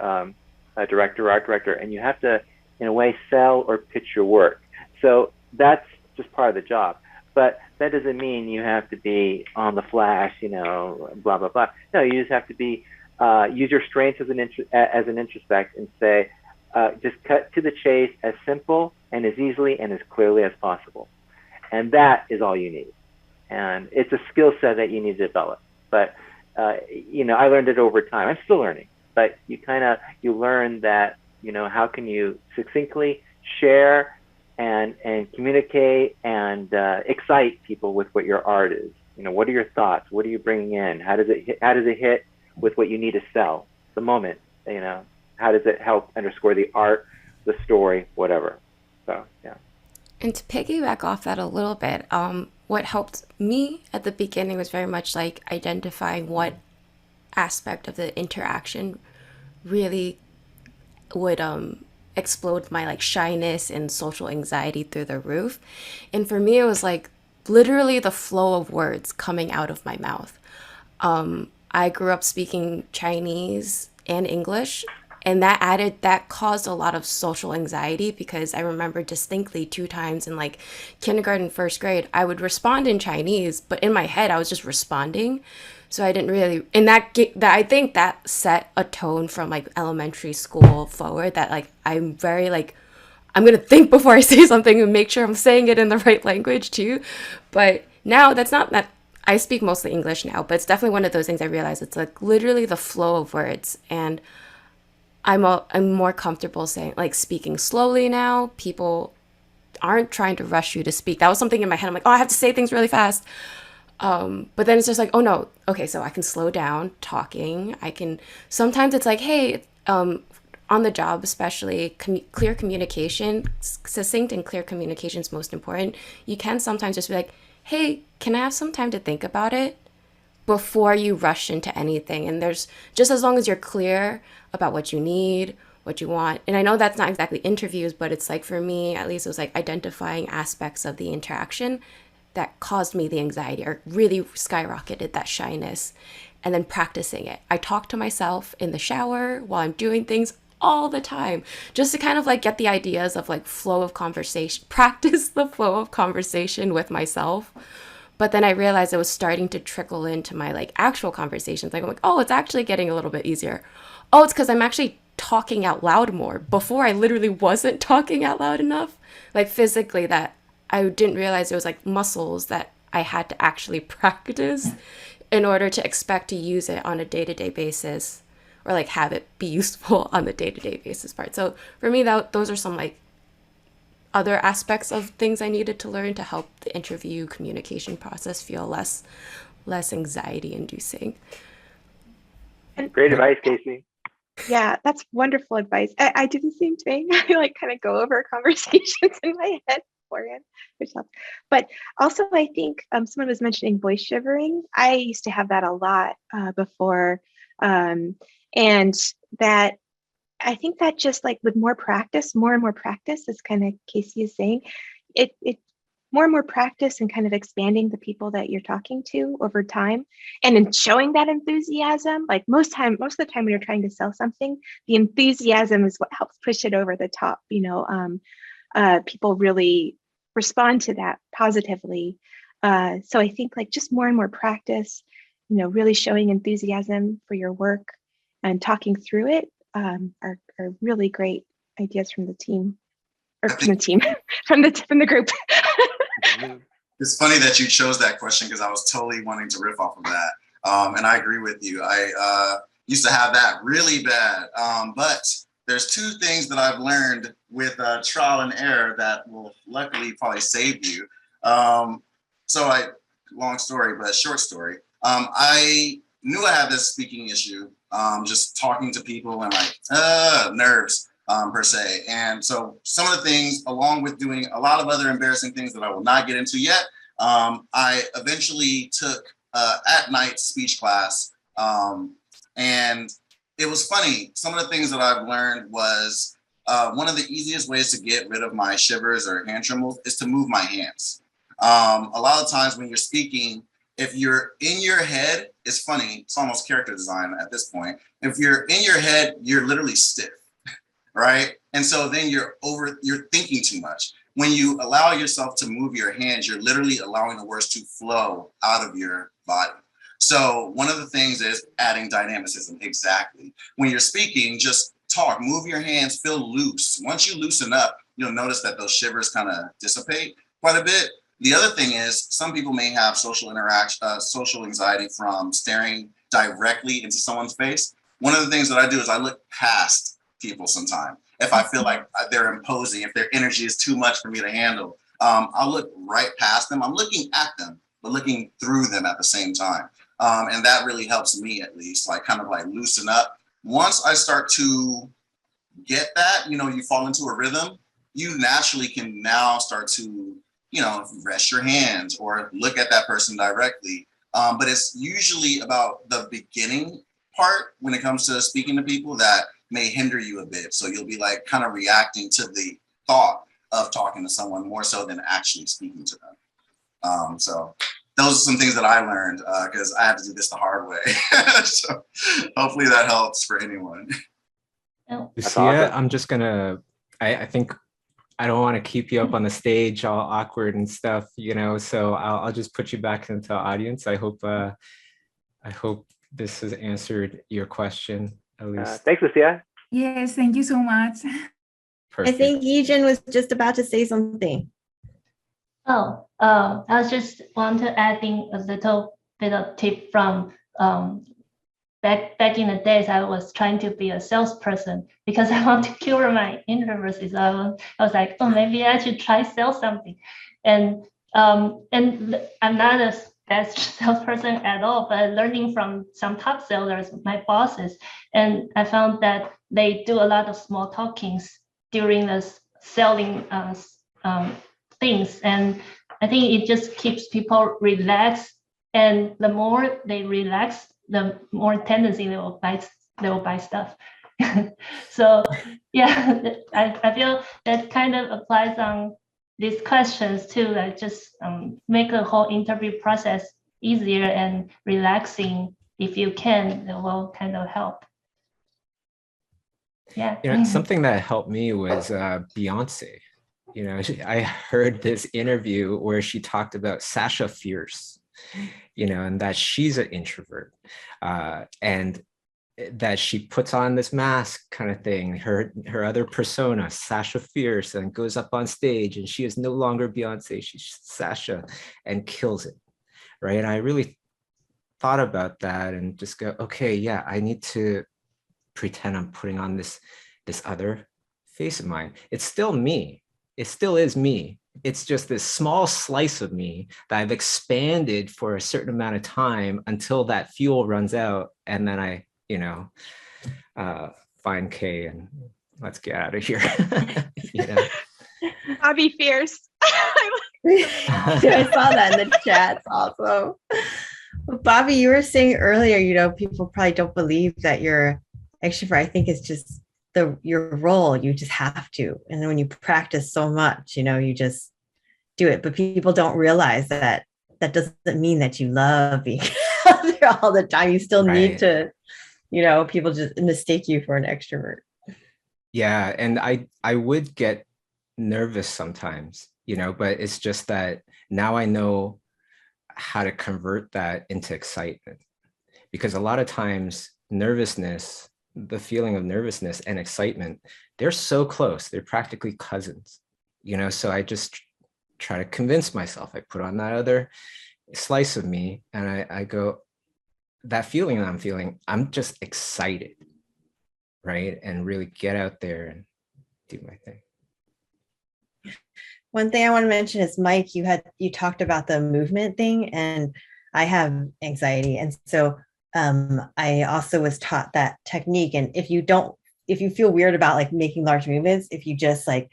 director, art director, and you have to, in a way, sell or pitch your work. So that's just part of the job. But that doesn't mean you have to be on the flash, you know, blah, blah, blah. No, you just have to be, use your strengths as an introspect and say, just cut to the chase as simple and as easily and as clearly as possible. And that is all you need. And it's a skill set that you need to develop. But, you know, I learned it over time. I'm still learning. But you learn that, you know, how can you succinctly share and communicate and excite people with what your art is. You know, what are your thoughts? What are you bringing in? How does it hit with what you need to sell? The moment, you know, how does it help underscore the art, the story, whatever? So, yeah. And to piggyback off that a little bit, what helped me at the beginning was very much like identifying what aspect of the interaction really would explode my like shyness and social anxiety through the roof. And for me, it was like literally the flow of words coming out of my mouth. I grew up speaking Chinese and English, and that caused a lot of social anxiety, because I remember distinctly 2 times in like kindergarten, first grade, I would respond in Chinese, but in my head I was just responding. So I didn't really, and that I think that set a tone from like elementary school forward, that like I'm very like, I'm gonna think before I say something and make sure I'm saying it in the right language too. But now that's not that. I speak mostly English now, but it's definitely one of those things I realize it's like literally the flow of words, and I'm more comfortable saying, like, speaking slowly now. People aren't trying to rush you to speak. That was something in my head. I'm like, oh, I have to say things really fast. But then it's just like, oh no, okay, so I can slow down talking. Sometimes it's like, hey, on the job especially, clear communication, succinct and clear communication is most important. You can sometimes just be like, hey, can I have some time to think about it before you rush into anything? And there's just, as long as you're clear about what you need, what you want. And I know that's not exactly interviews, but it's like, for me, at least, it was like identifying aspects of the interaction that caused me the anxiety or really skyrocketed that shyness, and then practicing it. I talk to myself in the shower while I'm doing things all the time, just to kind of like get the ideas of like flow of conversation, practice the flow of conversation with myself. But then I realized it was starting to trickle into my like actual conversations. Like, I'm like, oh, it's actually getting a little bit easier. Oh, it's because I'm actually talking out loud more. Before, I literally wasn't talking out loud enough, like physically, that I didn't realize it was like muscles that I had to actually practice in order to expect to use it on a day-to-day basis, or like have it be useful on the day-to-day basis part. So for me, those are some like other aspects of things I needed to learn to help the interview communication process feel less anxiety inducing. Great advice, Casey. Yeah, that's wonderful advice. I do the same thing. I like kind of go over conversations in my head beforehand, which helps. But also, I think someone was mentioning voice shivering. I used to have that a lot before, and that I think that just like with more practice, more and more practice, as kind of Casey is saying, it more and more practice and kind of expanding the people that you're talking to over time, and in showing that enthusiasm. Like most of the time when you're trying to sell something, the enthusiasm is what helps push it over the top. You know, people really respond to that positively. So I think like just more and more practice, you know, really showing enthusiasm for your work and talking through it are really great ideas from the team, or from the team, from the group. It's funny that you chose that question, because I was totally wanting to riff off of that. And I agree with you. I used to have that really bad. But there's 2 things that I've learned with trial and error that will luckily probably save you. Long story, but short story. I knew I had this speaking issue, just talking to people and like, nerves. per se. And so some of the things, along with doing a lot of other embarrassing things that I will not get into yet, I eventually took at night speech class. And it was funny. Some of the things that I've learned was one of the easiest ways to get rid of my shivers or hand trembles is to move my hands. A lot of times when you're speaking, if you're in your head, it's funny, it's almost character design at this point. If you're in your head, you're literally stiff, right? And so then you're thinking too much. When you allow yourself to move your hands, you're literally allowing the words to flow out of your body. So one of the things is adding dynamicism. Exactly. When you're speaking, just talk, move your hands, feel loose. Once you loosen up, you'll notice that those shivers kind of dissipate quite a bit. The other thing is some people may have social anxiety from staring directly into someone's face. One of the things that I do is I look past people sometimes. If I feel like they're imposing, if their energy is too much for me to handle, I'll look right past them. I'm looking at them, but looking through them at the same time. And that really helps me, at least, like kind of like loosen up. Once I start to get that, you fall into a rhythm, you naturally can now start to, rest your hands or look at that person directly. But it's usually about the beginning part when it comes to speaking to people that may hinder you a bit. So you'll be like kind of reacting to the thought of talking to someone more so than actually speaking to them. So those are some things that I learned because I had to do this the hard way. So hopefully that helps for anyone. Lucia, awesome. I'm just gonna, I think I don't want to keep you up on the stage all awkward and stuff, so I'll just put you back into the audience. I hope this has answered your question at least. Thanks, Lucia. Yes, thank you so much. Perfect. I think Yijin was just about to say something. Oh, I was just want to adding a little bit of tip from back in the days. I was trying to be a salesperson because I want to cure my introverts. So I was like, oh, maybe I should try sell something, and I'm not a best salesperson at all, but learning from some top sellers, my bosses, and I found that they do a lot of small talkings during the selling things, and I think it just keeps people relaxed, and the more they relax, the more tendency they will buy stuff. So yeah, I feel that kind of applies on these questions too, like just make the whole interview process easier and relaxing. If you can, it will kind of help. Yeah. Something that helped me was Beyonce. I heard this interview where she talked about Sasha Fierce, and that she's an introvert, and that she puts on this mask kind of thing, her other persona, Sasha Fierce, and goes up on stage and she is no longer Beyonce, she's Sasha, and kills it, right? And I really thought about that and just go, okay, yeah, I need to pretend I'm putting on this other face of mine. It's still me. It still is me. It's just this small slice of me that I've expanded for a certain amount of time until that fuel runs out. And then I, find Kay and let's get out of here. Bobby Fierce. I saw that in the chat also. Bobby, you were saying earlier, people probably don't believe that you're extrovert. I think it's just your role. You just have to. And then when you practice so much, you just do it. But people don't realize that doesn't mean that you love being out there all the time. You still need to, people just mistake you for an extrovert. Yeah. And I would get nervous sometimes, but it's just that now I know how to convert that into excitement, because a lot of times nervousness, the feeling of nervousness and excitement, they're so close. They're practically cousins, so I just try to convince myself. I put on that other slice of me and I go, that feeling that I'm feeling, I'm just excited, right? And really get out there and do my thing. One thing I want to mention is, Mike, you talked about the movement thing, and I have anxiety. And so I also was taught that technique. And if you don't if you feel weird about like making large movements, if you just like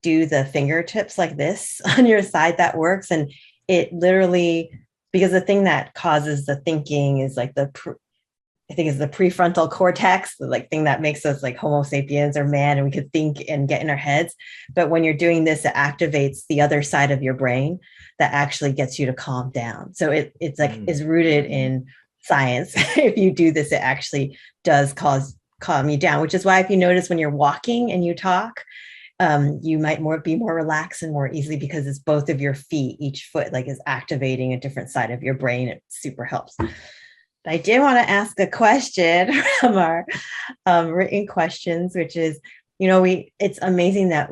do the fingertips like this on your side, that works. And it literally, because the thing that causes the thinking is like I think is the prefrontal cortex, the like thing that makes us like Homo sapiens or man, and we could think and get in our heads. But when you're doing this, it activates the other side of your brain that actually gets you to calm down. So it's like is rooted in science. If you do this, it actually does calm you down, which is why if you notice when you're walking and you talk, you might be more relaxed and more easily because it's both of your feet, each foot like is activating a different side of your brain. It super helps. But I did want to ask a question from our written questions, which is, it's amazing that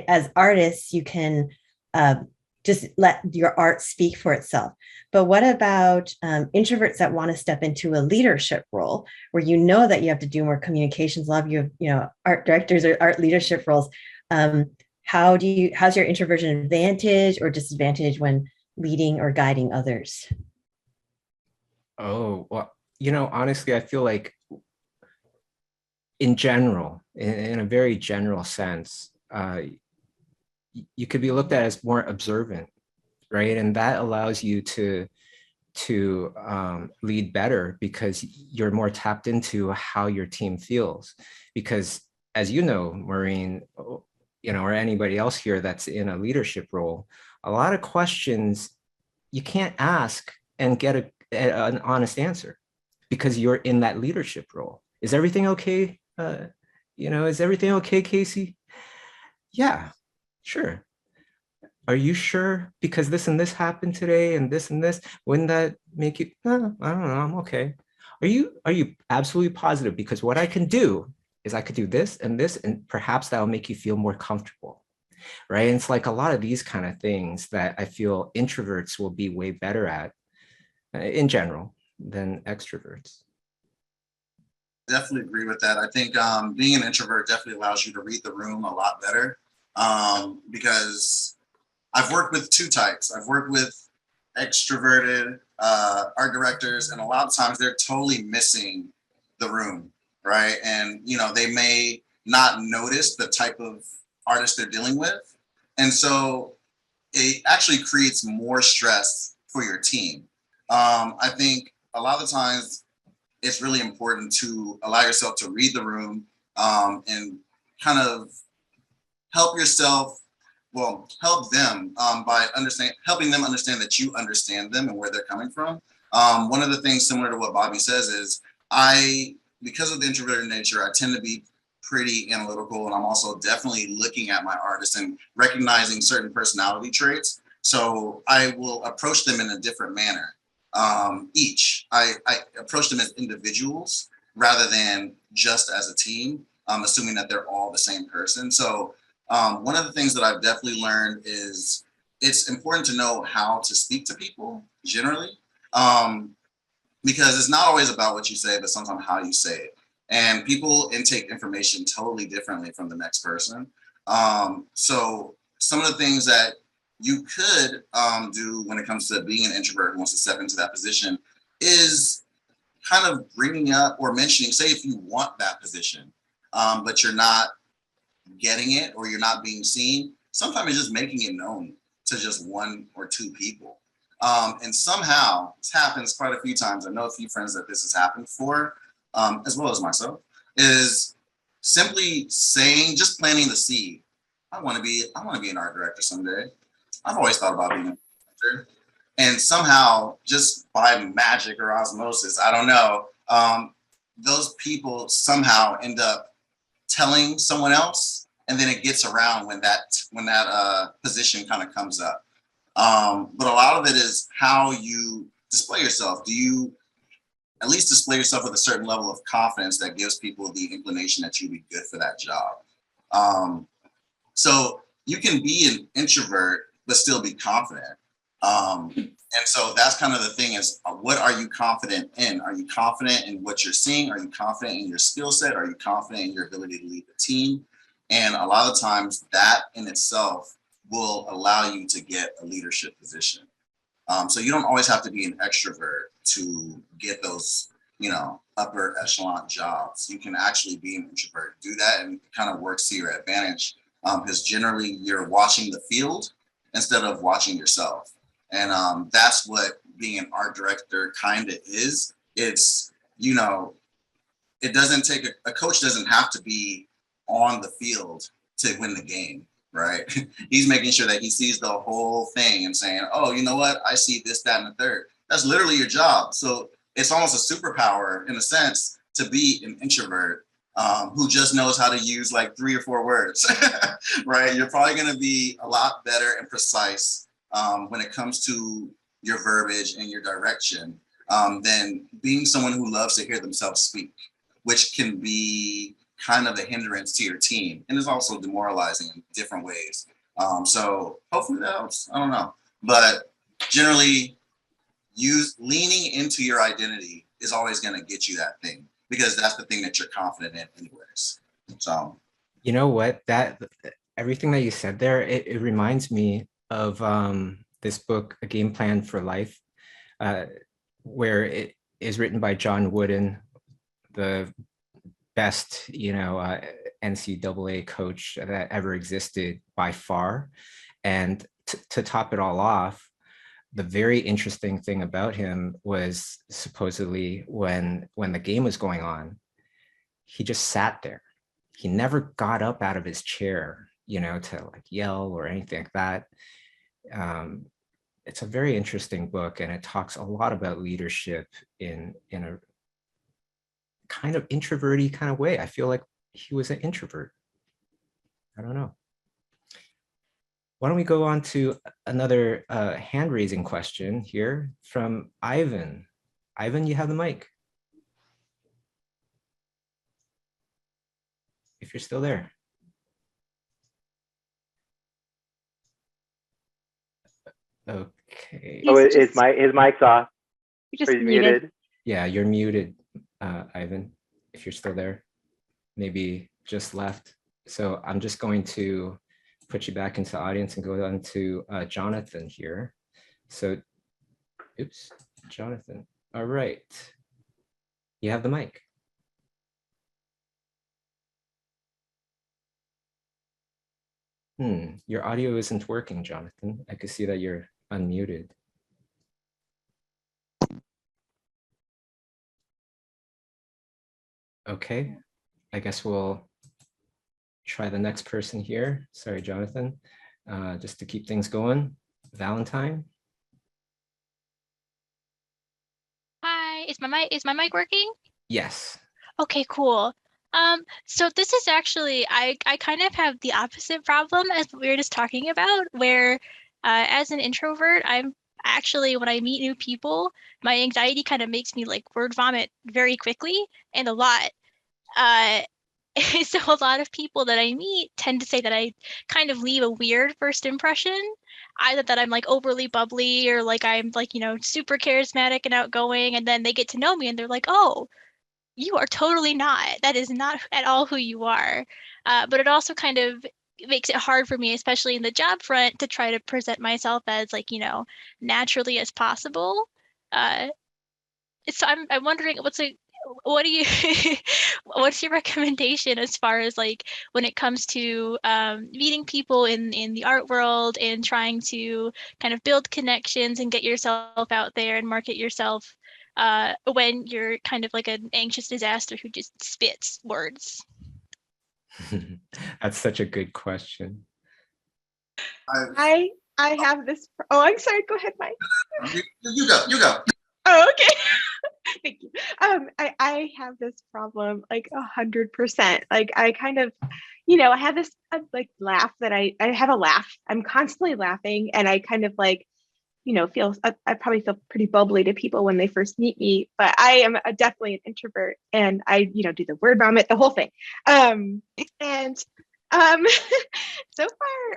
as artists, you can just let your art speak for itself. But what about introverts that want to step into a leadership role where that you have to do more communications? A lot of you, art directors or art leadership roles. How's your introversion advantage or disadvantage when leading or guiding others? Oh, well, honestly, I feel like in general, in a very general sense, you could be looked at as more observant, right? And that allows you to lead better because you're more tapped into how your team feels. Because as you know, Maureen, or anybody else here that's in a leadership role, a lot of questions you can't ask and get an honest answer because you're in that leadership role. Is everything okay? Is everything okay, Casey? Yeah, sure. Are you sure? Because this and this happened today and this, wouldn't that make you, I don't know, I'm okay. Are you absolutely positive? Because what I can do is I could do this, and perhaps that'll make you feel more comfortable, right? And it's like a lot of these kind of things that I feel introverts will be way better at in general than extroverts. Definitely agree with that. I think being an introvert definitely allows you to read the room a lot better because I've worked with two types. I've worked with extroverted art directors, and a lot of times they're totally missing the room, right? And, they may not notice the type of artist they're dealing with. And so it actually creates more stress for your team. I think a lot of the times it's really important to allow yourself to read the room and kind of help them by helping them understand that you understand them and where they're coming from. One of the things similar to what Bobby says is because of the introverted nature, I tend to be pretty analytical, and I'm also definitely looking at my artists and recognizing certain personality traits. So I will approach them in a different manner. I approach them as individuals rather than just as a team, assuming that they're all the same person. So one of the things that I've definitely learned is it's important to know how to speak to people generally, because it's not always about what you say, but sometimes how you say it. And people intake information totally differently from the next person. So some of the things that you could do when it comes to being an introvert who wants to step into that position is kind of bringing up or mentioning, say if you want that position, but you're not getting it or you're not being seen, sometimes it's just making it known to just one or two people. And somehow, this happens quite a few times. I know a few friends that this has happened for, as well as myself, is simply saying, just planting the seed. I want to be an art director someday. I've always thought about being an art director. And somehow, just by magic or osmosis, I don't know, those people somehow end up telling someone else, and then it gets around when that position kind of comes up. But a lot of it is how you display yourself. Do you at least display yourself with a certain level of confidence that gives people the inclination that you'd be good for that job? So you can be an introvert, but still be confident. And so that's kind of the thing is, what are you confident in? Are you confident in what you're seeing? Are you confident in your skill set? Are you confident in your ability to lead the team? And a lot of times that in itself will allow you to get a leadership position. So you don't always have to be an extrovert to get those upper echelon jobs. You can actually be an introvert, do that, and it kind of works to your advantage, because generally you're watching the field instead of watching yourself. And that's what being an art director kind of is. It's, it doesn't take a coach doesn't have to be on the field to win the game, right? He's making sure that he sees the whole thing and saying, oh, you know what? I see this, that, and the third. That's literally your job. So it's almost a superpower in a sense to be an introvert who just knows how to use like 3 or 4 words, right? You're probably going to be a lot better and precise when it comes to your verbiage and your direction than being someone who loves to hear themselves speak, which can be kind of a hindrance to your team and is also demoralizing in different ways. So hopefully that helps. I don't know. But generally, leaning into your identity is always going to get you that thing, because that's the thing that you're confident in anyways. So, you know what, that everything that you said there, it reminds me of this book, A Game Plan for Life, where it is written by John Wooden, the best, NCAA coach that ever existed by far. And to top it all off, the very interesting thing about him was supposedly when the game was going on, he just sat there. He never got up out of his chair, to like yell or anything like that. It's a very interesting book, and it talks a lot about leadership in a kind of introverty kind of way. I feel like he was an introvert. I don't know. Why don't we go on to another hand-raising question here from Ivan. Ivan, you have the mic. If you're still there. Okay. Oh, his mic's off. You're Or just he's muted. Yeah, you're muted, Ivan, if you're still there. Maybe just left. So I'm just going to put you back into the audience and go on to Jonathan here. So, oops, Jonathan. All right. You have the mic. Your audio isn't working, Jonathan. I can see that you're unmuted. Okay, I guess we'll try the next person here. Sorry, Jonathan. Just to keep things going. Valentine. Hi, is my mic working? Yes. Okay, cool. So this is actually I kind of have the opposite problem as what we were just talking about, where as an introvert, I'm actually when I meet new people, my anxiety kind of makes me like word vomit very quickly and a lot. So a lot of people that I meet tend to say that I kind of leave a weird first impression, either that I'm like overly bubbly or like I'm like, super charismatic and outgoing, and then they get to know me and they're like, oh, you are totally not. That is not at all who you are. But it also kind of makes it hard for me, especially in the job front, to try to present myself as like, naturally as possible. So I'm wondering what do you what's your recommendation as far as like when it comes to meeting people in the art world and trying to kind of build connections and get yourself out there and market yourself when you're kind of like an anxious disaster who just spits words? That's such a good question. I have this. Oh, I'm sorry. Go ahead, Mike. You go. Oh, okay. Thank you. I have this problem like 100%. Like I kind of, I have this like laugh that I have a laugh. I'm constantly laughing, and I kind of like, I probably feel pretty bubbly to people when they first meet me, but I am definitely an introvert, and I, do the word vomit, the whole thing. And so far,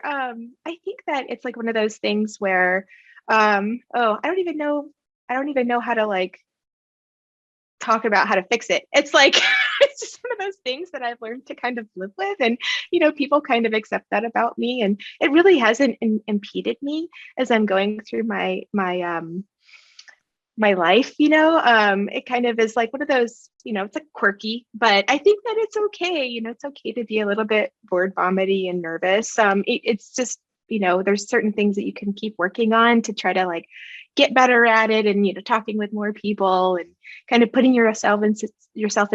I think that it's like one of those things where, I don't even know how to like talk about how to fix it. It's like it's just one of those things that I've learned to kind of live with, and people kind of accept that about me, and it really hasn't impeded me as I'm going through my my life, it kind of is like one of those, it's like quirky, but I think that it's okay. It's okay to be a little bit bored, vomity, and nervous. It's just, there's certain things that you can keep working on to try to like get better at it, and talking with more people and kind of putting yourself in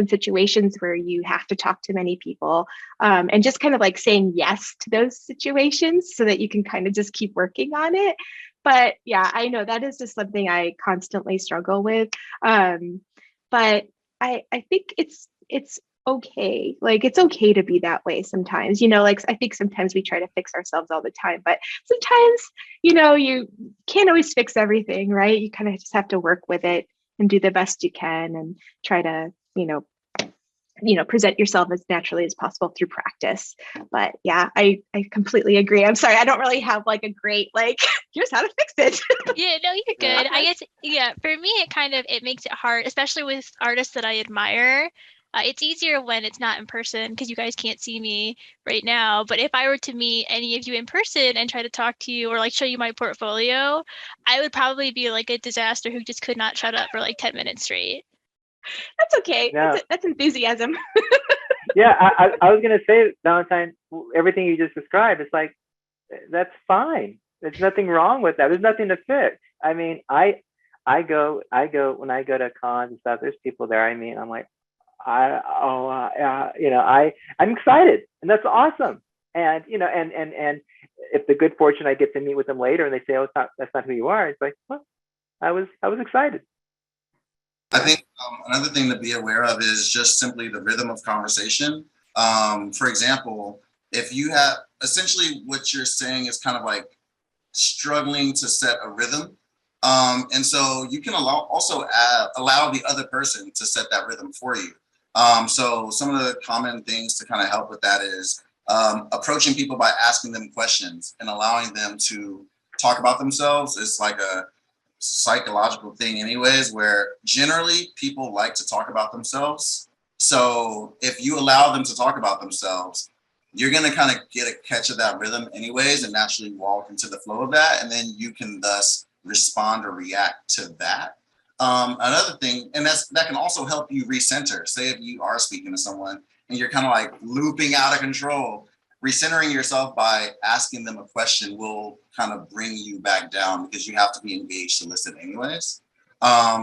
situations where you have to talk to many people, and just kind of like saying yes to those situations so that you can kind of just keep working on it. But yeah, I know that is just something I constantly struggle with. But I think it's okay. Like, it's okay to be that way sometimes, like, I think sometimes we try to fix ourselves all the time, but sometimes, you can't always fix everything, right? You kind of just have to work with it and do the best you can and try to, present yourself as naturally as possible through practice. But yeah, I completely agree. I'm sorry, I don't really have like a great, like, here's how to fix it. Yeah, no, you're good. I guess, yeah, for me, it makes it hard, especially with artists that I admire. It's easier when it's not in person because you guys can't see me right now. But if I were to meet any of you in person and try to talk to you or like show you my portfolio, I would probably be like a disaster who just could not shut up for like 10 minutes straight. That's okay. Yeah. That's enthusiasm. Yeah, I was gonna say, Valentine, everything you just described, it's like, that's fine. There's nothing wrong with that. There's nothing to fix. I mean, I go when I go to cons and stuff, there's people there I meet, I'm like, I'm excited, and that's awesome. And and if the good fortune I get to meet with them later and they say, oh, that's not who you are, it's like, well, I was excited. I think another thing to be aware of is just simply the rhythm of conversation. For example, if you have, essentially what you're saying is kind of like struggling to set a rhythm. And so you can allow the other person to set that rhythm for you. So some of the common things to kind of help with that is approaching people by asking them questions and allowing them to talk about themselves. Is like a psychological thing anyways, where generally people like to talk about themselves. So if you allow them to talk about themselves, you're going to kind of get a catch of that rhythm anyways and naturally walk into the flow of that. And then you can thus respond or react to that. Another thing, and that can also help you recenter. Say if you are speaking to someone and you're kind of like looping out of control, recentering yourself by asking them a question will kind of bring you back down because you have to be engaged to listen anyways.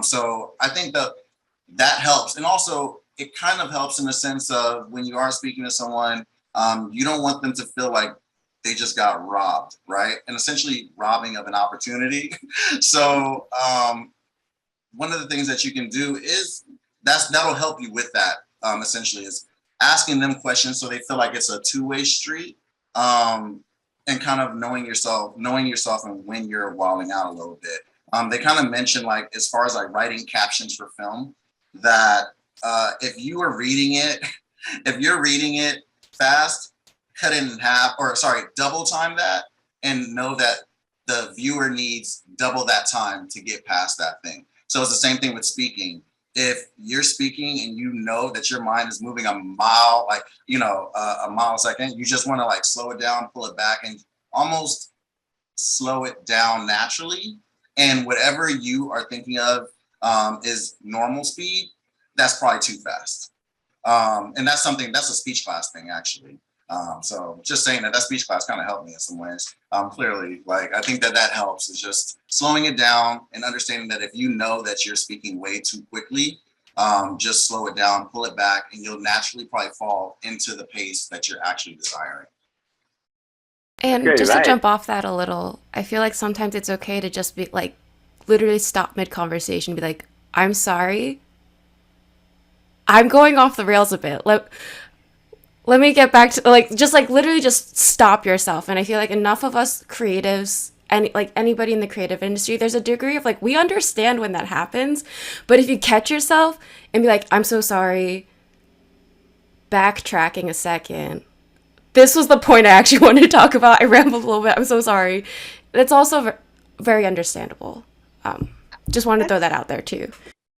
So I think that helps. And also it kind of helps in the sense of when you are speaking to someone, you don't want them to feel like they just got robbed, right? And essentially robbing of an opportunity. So one of the things that you can do is that'll help you with that, essentially, is asking them questions so they feel like it's a two-way street, and kind of knowing yourself and when you're wilding out a little bit. They kind of mentioned, like, as far as like writing captions for film, that if you're reading it fast, cut it in half, or sorry, double time that, and know that the viewer needs double that time to get past that thing. So it's the same thing with speaking. If you're speaking and you know that your mind is moving a mile, like, a mile a second, you just want to like slow it down, pull it back, and almost slow it down naturally. And whatever you are thinking of is normal speed, that's probably too fast. And that's a speech class thing, actually. So just saying that speech class kind of helped me in some ways. Clearly, like, I think that helps, is just slowing it down and understanding that if you know that you're speaking way too quickly, just slow it down, pull it back, and you'll naturally probably fall into the pace that you're actually desiring. And Okay, just right. to jump off that a little, I feel like sometimes it's okay to just be like, literally stop mid-conversation, be like, I'm sorry, I'm going off the rails a bit. Let me get back to, like, just like literally just stop yourself. And I feel like enough of us creatives, and like anybody in the creative industry, there's a degree of like, we understand when that happens, but if you catch yourself and be like, I'm so sorry, backtracking a second, this was the point I actually wanted to talk about, I rambled a little bit, I'm so sorry. That's also very understandable. Just wanted to throw that out there too.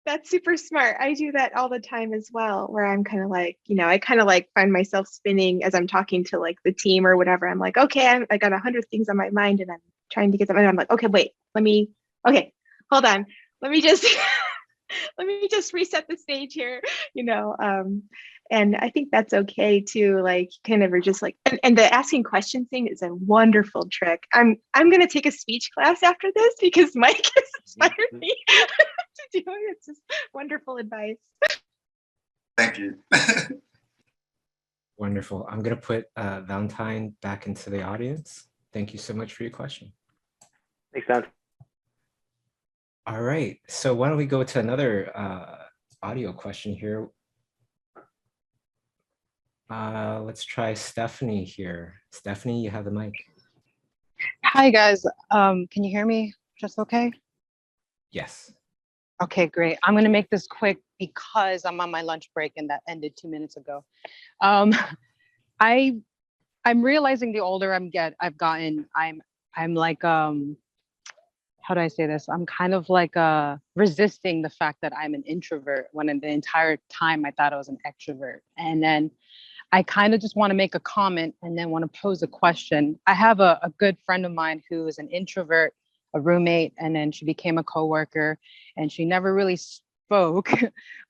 That's super smart. I do that all the time as well, where I'm kind of like, I kind of like find myself spinning as I'm talking to like the team or whatever. I'm like, okay, I got 100 things on my mind and I'm trying to get them. And I'm like, okay, wait, okay, hold on. let me just let me just reset the stage here, you know. And I think that's okay too, like kind of are just like, and the asking questions thing is a wonderful trick. I'm gonna take a speech class after this because Mike has inspired me to do it. It's just wonderful advice. Thank you. Wonderful. I'm going to put Valentine back into the audience. Thank you so much for your question. Makes sense. All right. So why don't we go to another audio question here. Let's try Stephanie here. Stephanie, you have the mic. Hi, guys. Can you hear me just okay? Yes. Okay, great. I'm going to make this quick because I'm on my lunch break and that ended 2 minutes ago. I'm realizing the older I've gotten, I'm like, how do I say this? I'm kind of like resisting the fact that I'm an introvert when the entire time I thought I was an extrovert. And then I kind of just want to make a comment and then want to pose a question. I have a good friend of mine who is an introvert, a roommate, and then she became a coworker, and she never really spoke.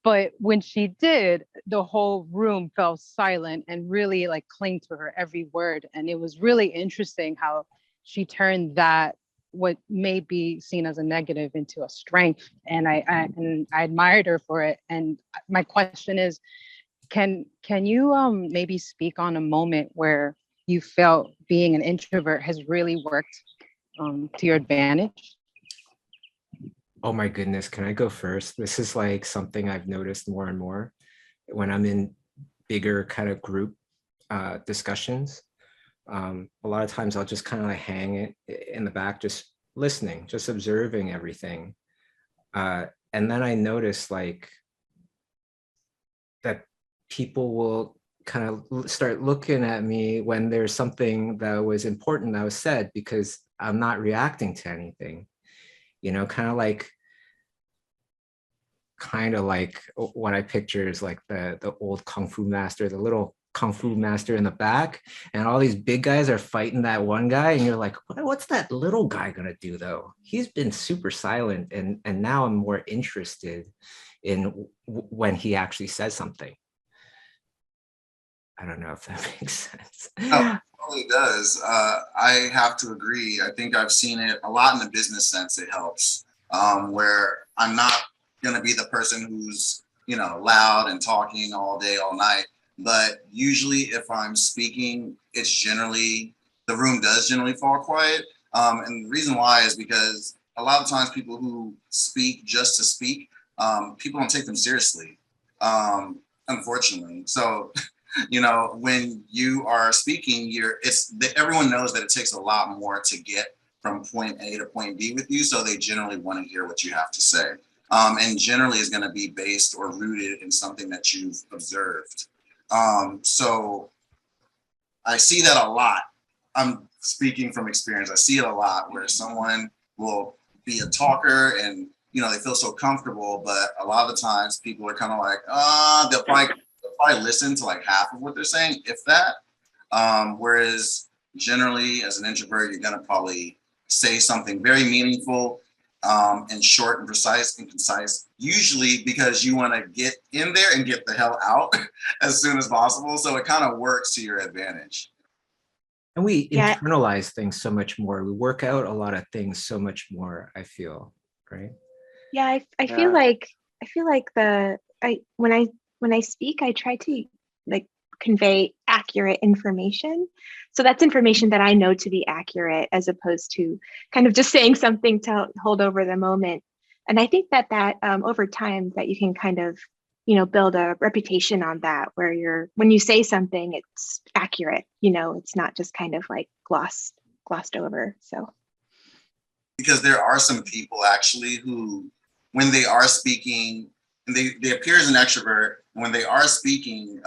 But when she did, the whole room fell silent and really like clinged to her every word. And it was really interesting how she turned that, what may be seen as a negative, into a strength. And I admired her for it. And my question is, can you maybe speak on a moment where you felt being an introvert has really worked to your advantage? Oh my goodness, can I go first? This is like something I've noticed more and more when I'm in bigger kind of group discussions. A lot of times I'll just kind of like hang it in the back, just listening, just observing everything. And then I notice like that people will kind of start looking at me when there's something that was important that was said, because I'm not reacting to anything, you know, kind of like what I picture is like the old Kung Fu master, the little Kung Fu master in the back, and all these big guys are fighting that one guy, and you're like, what's that little guy gonna do though? He's been super silent, and now I'm more interested in when he actually says something. I don't know if that makes sense. No, it totally does. I have to agree. I think I've seen it a lot in the business sense. It helps where I'm not going to be the person who's, you know, loud and talking all day, all night. But usually if I'm speaking, it's generally, the room does generally fall quiet. And the reason why is because a lot of times people who speak just to speak, people don't take them seriously, unfortunately. So you know, when you are speaking, everyone knows that it takes a lot more to get from point A to point B with you. So they generally want to hear what you have to say. And generally is going to be based or rooted in something that you've observed. So I see that a lot. I'm speaking from experience. I see it a lot where someone will be a talker and, you know, they feel so comfortable, but a lot of the times people are kind of like, they'll probably listen to like half of what they're saying, if that. Whereas generally as an introvert, you're going to probably say something very meaningful and short and precise and concise, usually because you want to get in there and get the hell out as soon as possible. So it kind of works to your advantage. And we internalize things so much more. We work out a lot of things so much more, I feel, right? Yeah, I feel like when I speak, I try to like convey accurate information. So that's information that I know to be accurate, as opposed to kind of just saying something to hold over the moment. And I think that over time that you can kind of, you know, build a reputation on that, where when you say something, it's accurate, you know, it's not just kind of like glossed over. So. Because there are some people actually who, when they are speaking, and they appear as an extrovert, when they are speaking,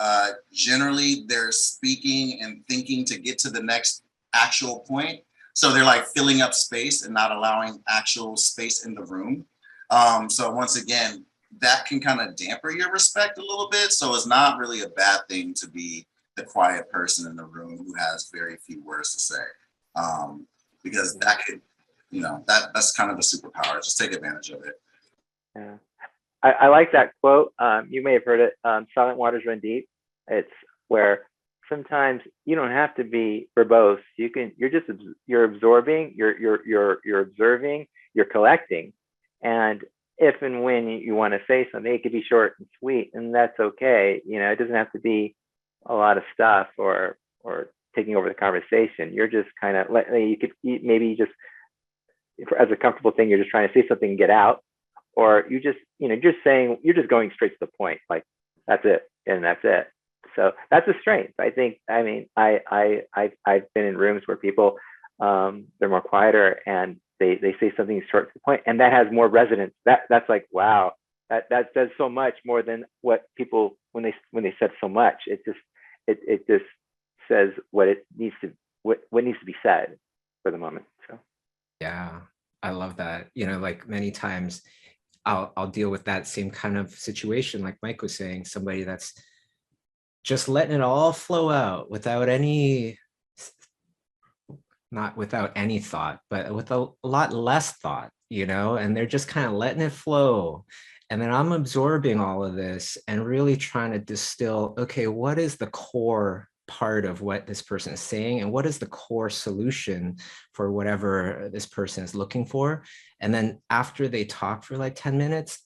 generally they're speaking and thinking to get to the next actual point. So they're like filling up space and not allowing actual space in the room. So once again, that can kind of damper your respect a little bit. So it's not really a bad thing to be the quiet person in the room who has very few words to say. Because that could, you know, that's kind of a superpower. Just take advantage of it. Yeah. I like that quote. You may have heard it. Silent waters run deep. It's where sometimes you don't have to be verbose. You're absorbing, you're observing, you're collecting. And if and when you want to say something, it could be short and sweet, and that's okay. It doesn't have to be a lot of stuff or taking over the conversation. You're just kind of maybe just as a comfortable thing, you're just trying to say something and get out, or you're just going straight to the point, like that's it and that's it. So that's a strength, I think. I mean, I've been in rooms where people they're more quieter and they say something short to the point, and that has more resonance. That's like, wow, that says so much more than what people when they said so much. It just says what needs to be said for the moment. So Yeah, I love that. Like many times I'll deal with that same kind of situation, like Mike was saying, somebody that's just letting it all flow out not without any thought, but with a lot less thought, and they're just kind of letting it flow. And then I'm absorbing all of this and really trying to distill, okay, what is the core part of what this person is saying, and what is the core solution for whatever this person is looking for? And then after they talk for like 10 minutes,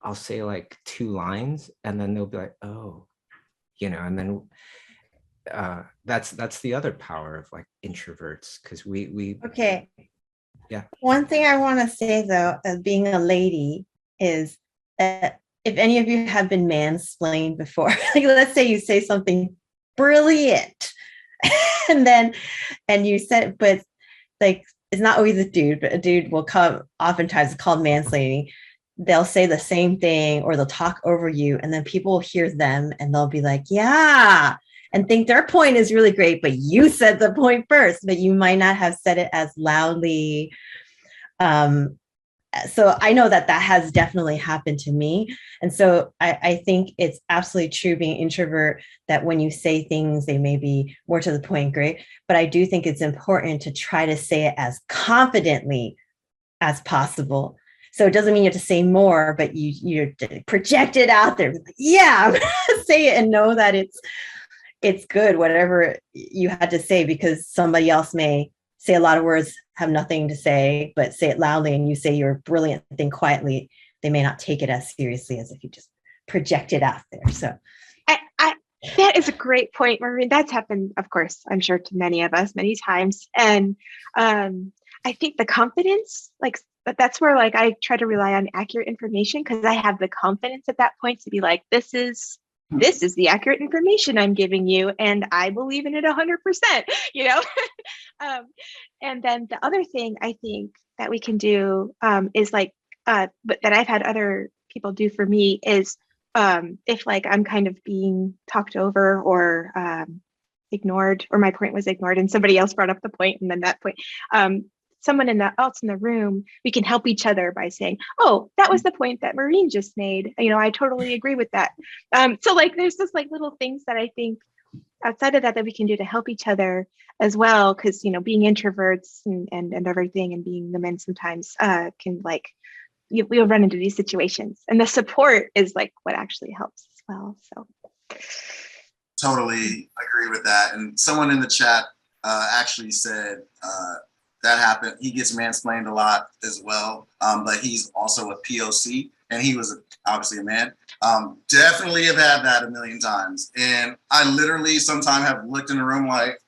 I'll say like 2 lines, and then they'll be like, oh, and then that's the other power of like introverts, because we Okay. Yeah. One thing I want to say though, as being a lady, is that if any of you have been mansplained before, like let's say you say something brilliant and you said, but like it's not always a dude, but a dude will come, oftentimes it's called mansplaining. They'll say the same thing or they'll talk over you, and then people will hear them and they'll be like, yeah, and think their point is really great, but you said the point first, but you might not have said it as loudly. So I know that has definitely happened to me. And so I think it's absolutely true, being introvert, that when you say things, they may be more to the point, great. But I do think it's important to try to say it as confidently as possible. So it doesn't mean you have to say more, but you project it out there. Yeah, I'm gonna say it and know that it's good, whatever you had to say, because somebody else may say a lot of words, have nothing to say, but say it loudly, and you say your brilliant thing quietly. They may not take it as seriously as if you just project it out there. So that is a great point, Maureen. That's happened, of course, I'm sure, to many of us many times. And I think the confidence, like, that's where like I try to rely on accurate information, because I have the confidence at that point to be like, this is the accurate information I'm giving you, and I believe in it 100%, And then the other thing I think that we can do is like, but that I've had other people do for me is, if like I'm kind of being talked over or ignored, or my point was ignored and somebody else brought up the point, and then that point, someone else in the room, we can help each other by saying, oh, that was the point that Maureen just made. I totally agree with that. So like, there's just like little things that I think outside of that we can do to help each other as well. Cause being introverts and everything, and being the men sometimes can like, we'll run into these situations, and the support is like what actually helps as well. So totally agree with that. And someone in the chat actually said, that happened. He gets mansplained a lot as well, but he's also a POC, and he was obviously a man. Definitely have had that a million times, and I literally sometimes have looked in the room like,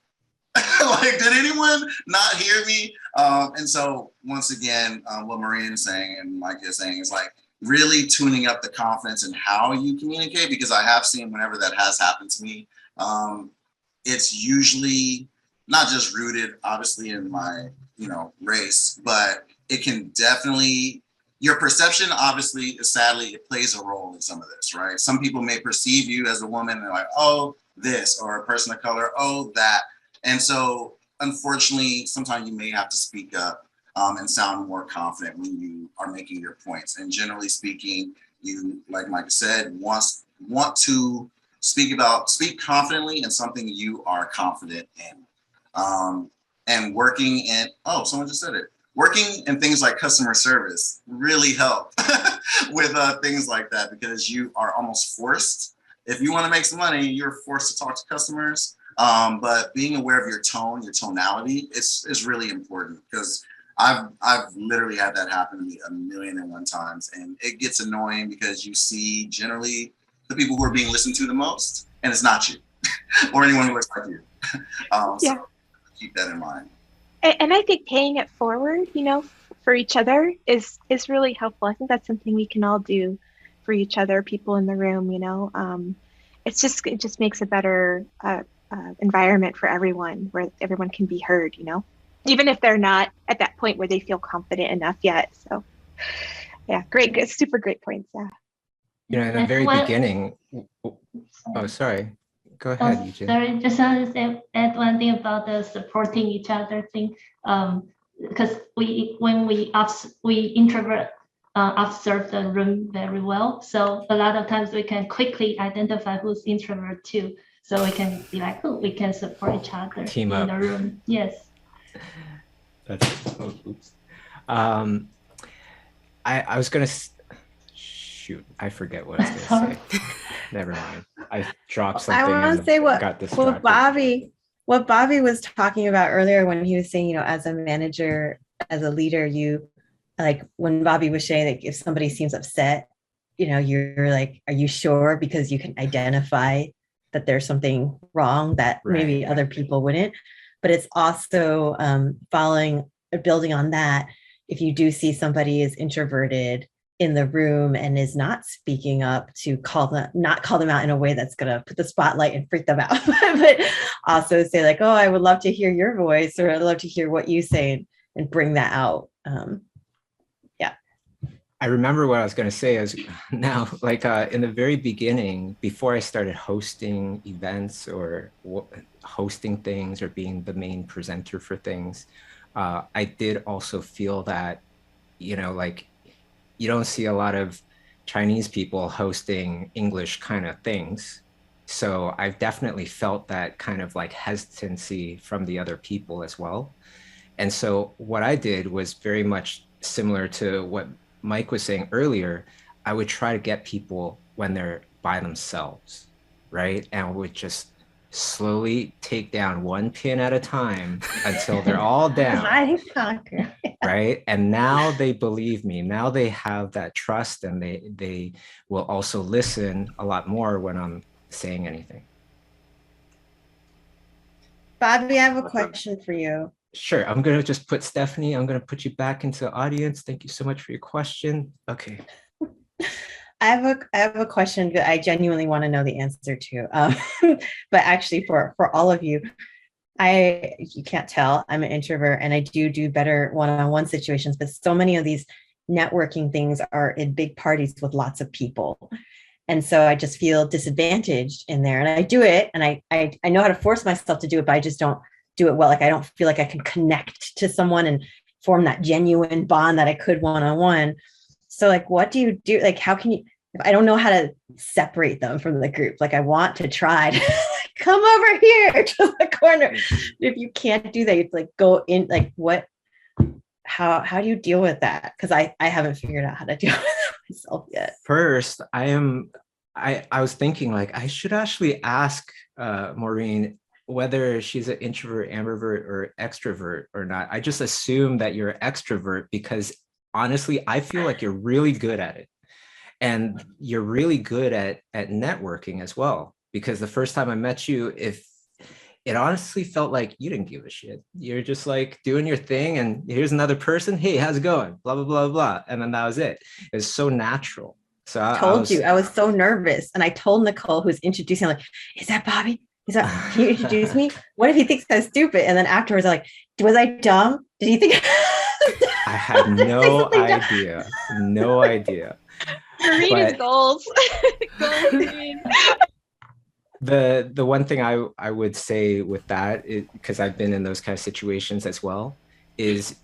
like, did anyone not hear me? And so once again, what Maureen is saying and Mike is saying is like really tuning up the confidence in how you communicate, because I have seen whenever that has happened to me, it's usually not just rooted obviously in my race, but it can definitely, your perception obviously, sadly, it plays a role in some of this, right? Some people may perceive you as a woman and they're like, oh, this, or a person of color, oh, that. And so unfortunately, sometimes you may have to speak up and sound more confident when you are making your points. And generally speaking, you, like Mike said, want to speak confidently in something you are confident in. And working in, oh, someone just said it. working in things like customer service really help with things like that, because you are almost forced. If you want to make some money, you're forced to talk to customers. But being aware of your tone, your tonality, is really important, because I've literally had that happen to me 1,000,001 times, and it gets annoying because you see generally the people who are being listened to the most, and it's not you or anyone who looks like you. So keep that in mind. And I think paying it forward, for each other is really helpful. I think that's something we can all do for each other, people in the room. It just makes a better environment for everyone, where everyone can be heard. Even if they're not at that point where they feel confident enough yet. So, yeah, great, super great points. Yeah. In the very beginning. Oh, sorry. Go ahead, Eugene. Sorry, just want to add one thing about the supporting each other thing. Because when we introvert observe the room very well, so a lot of times we can quickly identify who's introvert too. So we can be like, we can support each other Team in up. the room. Yes. Oops. I was gonna shoot. I forget what I was gonna say. Never mind. I dropped something. I want to say got distracted. what Bobby was talking about earlier when he was saying, as a manager, as a leader, you like when Bobby was saying that if somebody seems upset, you're like, are you sure? Because you can identify that there's something wrong that maybe other people wouldn't. But it's also building on that. If you do see somebody is introverted in the room and is not speaking up, to not call them out in a way that's going to put the spotlight and freak them out, but also say like, oh, I would love to hear your voice, or I'd love to hear what you say, and bring that out. I remember what I was going to say is now, like in the very beginning, before I started hosting events or hosting things or being the main presenter for things, I did also feel that, like you don't see a lot of Chinese people hosting English kind of things. So I've definitely felt that kind of like hesitancy from the other people as well. And so what I did was very much similar to what Mike was saying earlier. I would try to get people when they're by themselves, right? And I would just slowly take down one pin at a time until they're all down. Right? And now they believe me. Now they have that trust, and they will also listen a lot more when I'm saying anything. Bobby, I have a question for you. Sure. I'm going to just put Stephanie, I'm going to put you back into the audience. Thank you so much for your question. Okay. I have a question that I genuinely want to know the answer to. But actually for all of you, you can't tell, I'm an introvert, and I do better one-on-one situations, but so many of these networking things are in big parties with lots of people. And so I just feel disadvantaged in there, and I do it, and I know how to force myself to do it, but I just don't do it well. Like I don't feel like I can connect to someone and form that genuine bond that I could one-on-one. So like, what do you do? Like, how can you, if I don't know how to separate them from the group, like I want to try to come over here to the corner. If you can't do that, it's like go in, like what, how do you deal with that? Because I haven't figured out how to deal with it myself yet. First, I was thinking like, I should actually ask Maureen whether she's an introvert, ambivert, or extrovert or not. I just assume that you're an extrovert because honestly, I feel like you're really good at it. And you're really good at networking as well. Because the first time I met you, it honestly felt like you didn't give a shit. You're just like doing your thing, and here's another person. Hey, how's it going? Blah, blah, blah, blah. And then that was it. It's so natural. So I was so nervous. And I told Nicole, who's introducing, I'm like, is that Bobby? Can you introduce me? What if he thinks I'm stupid? And then afterwards, I'm like, was I dumb? Did he think? I had no idea. No idea. Maureen is goals. Goals, Maureen. The one thing I would say with that, because I've been in those kind of situations as well, is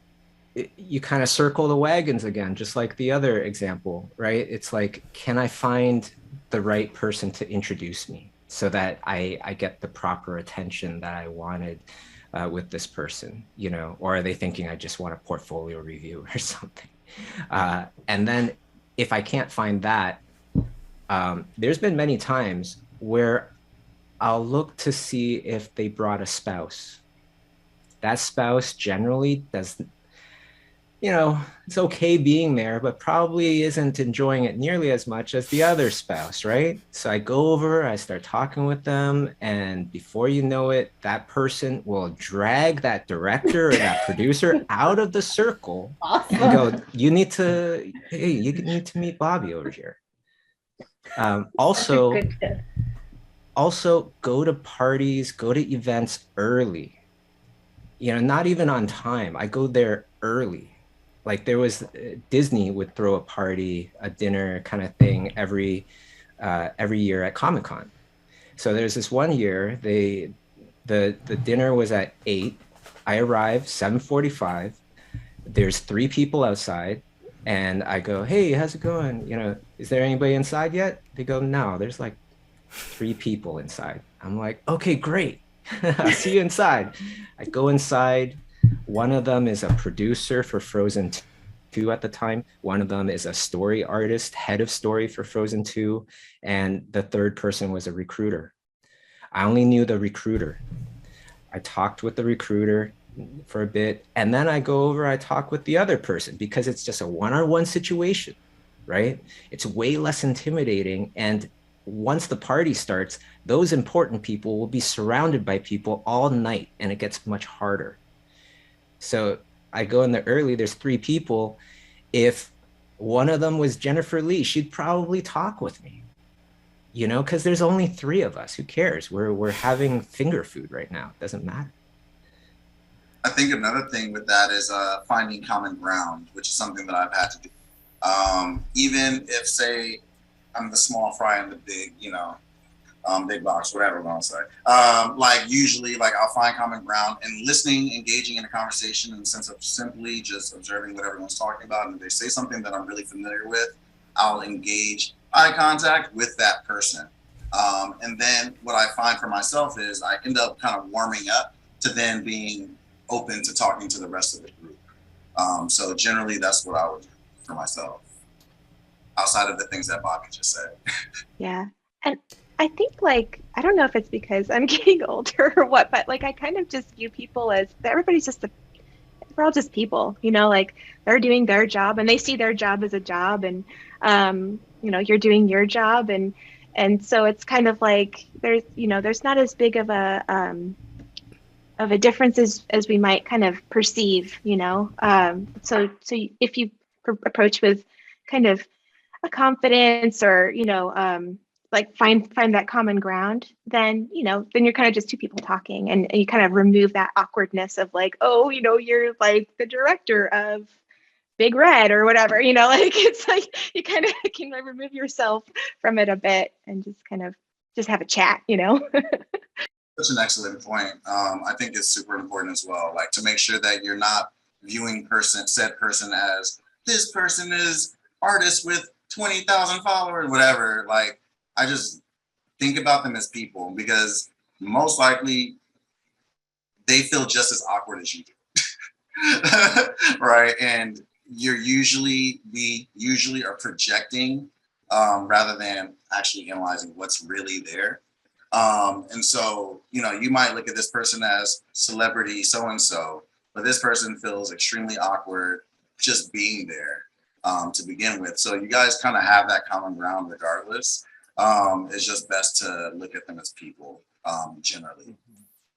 you kind of circle the wagons again, just like the other example, right? It's like, can I find the right person to introduce me so that I get the proper attention that I wanted? with this person, or are they thinking I just want a portfolio review or something? And then if I can't find that, there's been many times where I'll look to see if they brought a spouse. That spouse generally does, it's okay being there, but probably isn't enjoying it nearly as much as the other spouse, right? So I go over, I start talking with them, and before you know it, that person will drag that director or that producer out of the circle and go, you need to meet Bobby over here. Also go to parties, go to events early, not even on time. I go there early. Like there was Disney would throw a party, a dinner kind of thing every year at Comic-Con. So there's this one year, the dinner was at 8. I arrived 7:45. There's 3 people outside, and I go, hey, how's it going? Is there anybody inside yet? They go, no, there's like 3 people inside. I'm like, okay, great. I'll see you inside. I go inside. One of them is a producer for Frozen 2 at the time. One of them is a story artist, head of story for Frozen 2. And the third person was a recruiter. I only knew the recruiter. I talked with the recruiter for a bit. And then I go over, I talk with the other person because it's just a one-on-one situation, right? It's way less intimidating. And once the party starts, those important people will be surrounded by people all night, and it gets much harder. So I go in there early, there's 3 people. If one of them was Jennifer Lee, she'd probably talk with me, because there's only 3 of us. Who cares? We're having finger food right now. It doesn't matter. I think another thing with that is finding common ground, which is something that I've had to do. Even if, say, I'm the small fry in the big, big box, whatever I'm gonna say. Usually, I'll find common ground and listening, engaging in a conversation in the sense of simply just observing what everyone's talking about. And if they say something that I'm really familiar with, I'll engage eye contact with that person. And then what I find for myself is I end up kind of warming up to then being open to talking to the rest of the group. So generally, that's what I would do for myself, outside of the things that Bobby just said. Yeah. And I think I don't know if it's because I'm getting older or what, but I kind of just view people as everybody's just we're all just people, they're doing their job and they see their job as a job, and you're doing your job, and so it's kind of there's not as big of a difference as we might kind of perceive, so if you approach with kind of a confidence or find that common ground, then you're kind of just 2 people talking, and you kind of remove that awkwardness of you're the director of Big Red or whatever, it's you kind of can remove yourself from it a bit and just kind of just have a chat. Such an excellent point. I think it's super important as well, to make sure that you're not viewing said person as this person is artist with 20,000 followers, whatever. I just think about them as people, because most likely they feel just as awkward as you do. Right? And we usually are projecting rather than actually analyzing what's really there. And so, you might look at this person as celebrity so-and-so, but this person feels extremely awkward just being there to begin with. So you guys kind of have that common ground regardless. It's just best to look at them as people generally.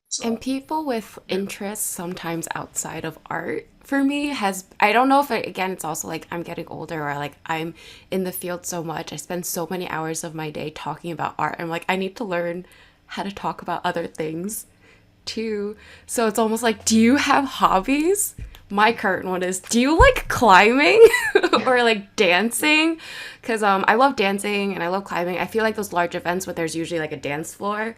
So. And people with interests sometimes outside of art, for me, I don't know if it's also I'm getting older, or I'm in the field so much. I spend so many hours of my day talking about art. I'm I need to learn how to talk about other things too. So it's almost do you have hobbies? My current one is, do you like climbing or dancing? Because I love dancing and I love climbing. I feel those large events where there's usually a dance floor,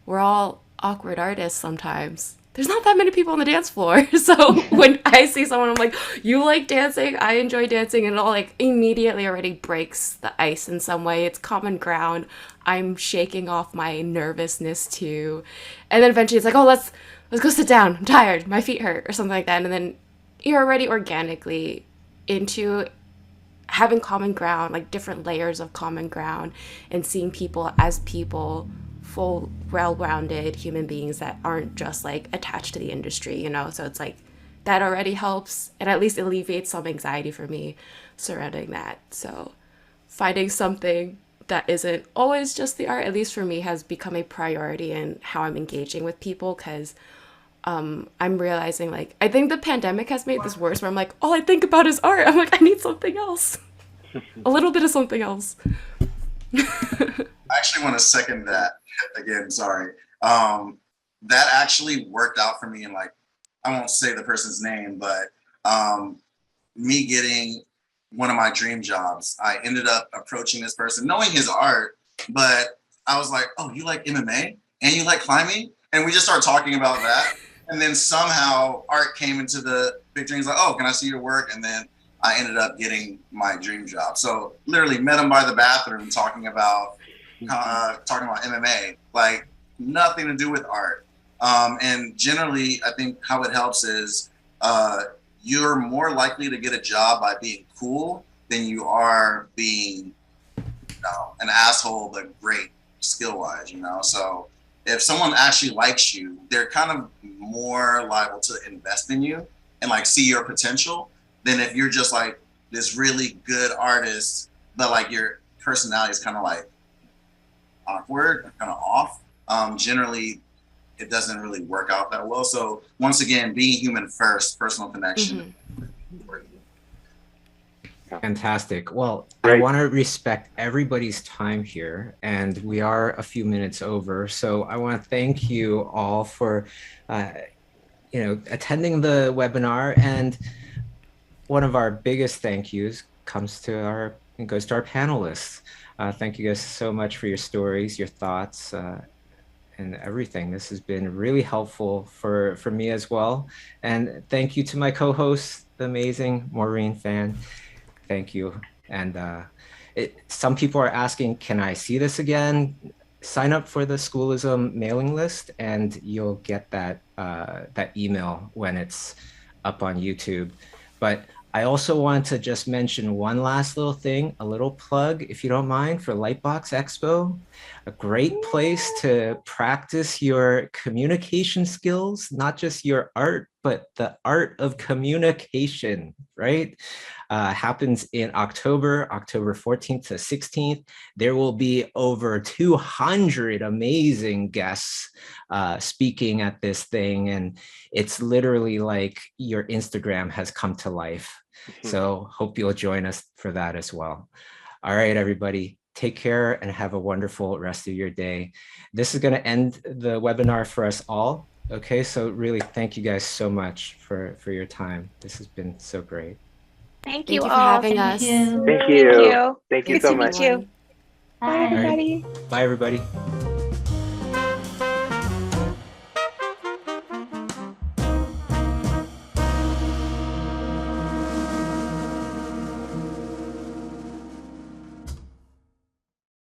we're all awkward artists sometimes. there's not that many people on the dance floor. So when I see someone, I'm like, you like dancing? I enjoy dancing. And it all like immediately already breaks the ice in some way. It's common ground. I'm shaking off my nervousness too. And then eventually it's like, oh, let's go sit down. I'm tired. My feet hurt or something like that. And then you're already organically into having common ground, like different layers of common ground, and seeing people as people, full, well-rounded human beings that aren't just like attached to the industry, you know? So it's like that already helps, and at least alleviates some anxiety for me surrounding that. So finding something that isn't always just the art, at least for me, has become a priority in how I'm engaging with people, because I'm realizing, like, I think the pandemic has made this worse, where I'm like, all I think about is art. I'm like, I need something else. A little bit of something else. I actually want to second that again. Sorry. That actually worked out for me. And like, I won't say the person's name, but me getting one of my dream jobs, I ended up approaching this person, knowing his art, but I was like, oh, you like MMA and you like climbing? And we just started talking about that. And then somehow art came into the picture. He's like, oh, can I see your work? And then I ended up getting my dream job. So literally met him by the bathroom talking about MMA, like nothing to do with art. And generally, I think how it helps is you're more likely to get a job by being cool than you are being, an asshole, but great skill-wise, So if someone actually likes you, they're kind of more liable to invest in you and like see your potential than if you're just like this really good artist, but like your personality is kind of like awkward, kind of off. Generally, it doesn't really work out that well. So once again, being human first, personal connection. Fantastic. Well, Great. I want to respect everybody's time here, and we are a few minutes over. So I want to thank you all for, attending the webinar. And one of our biggest thank yous goes to our panelists. Thank you guys so much for your stories, your thoughts, and everything. This has been really helpful for me as well. And thank you to my co-host, the amazing Maureen Fan. Thank you. And some people are asking, can I see this again? Sign up for the Schoolism mailing list, and you'll get that email when it's up on YouTube. But I also want to just mention one last little thing, a little plug, if you don't mind, for Lightbox Expo. A great place to practice your communication skills, not just your art, but the art of communication, right? Happens in October 14th to 16th. There will be over 200 amazing guests speaking at this thing. And it's literally like your Instagram has come to life. So hope you'll join us for that as well. All right, everybody. Take care and have a wonderful rest of your day. This is going to end the webinar for us all. Okay, so really thank you guys so much for your time. This has been so great. Thank Thank you you for all. having us. Thank you. Thank you. Thank you Good so to much. meet you. Bye, Bye. everybody. Bye, everybody.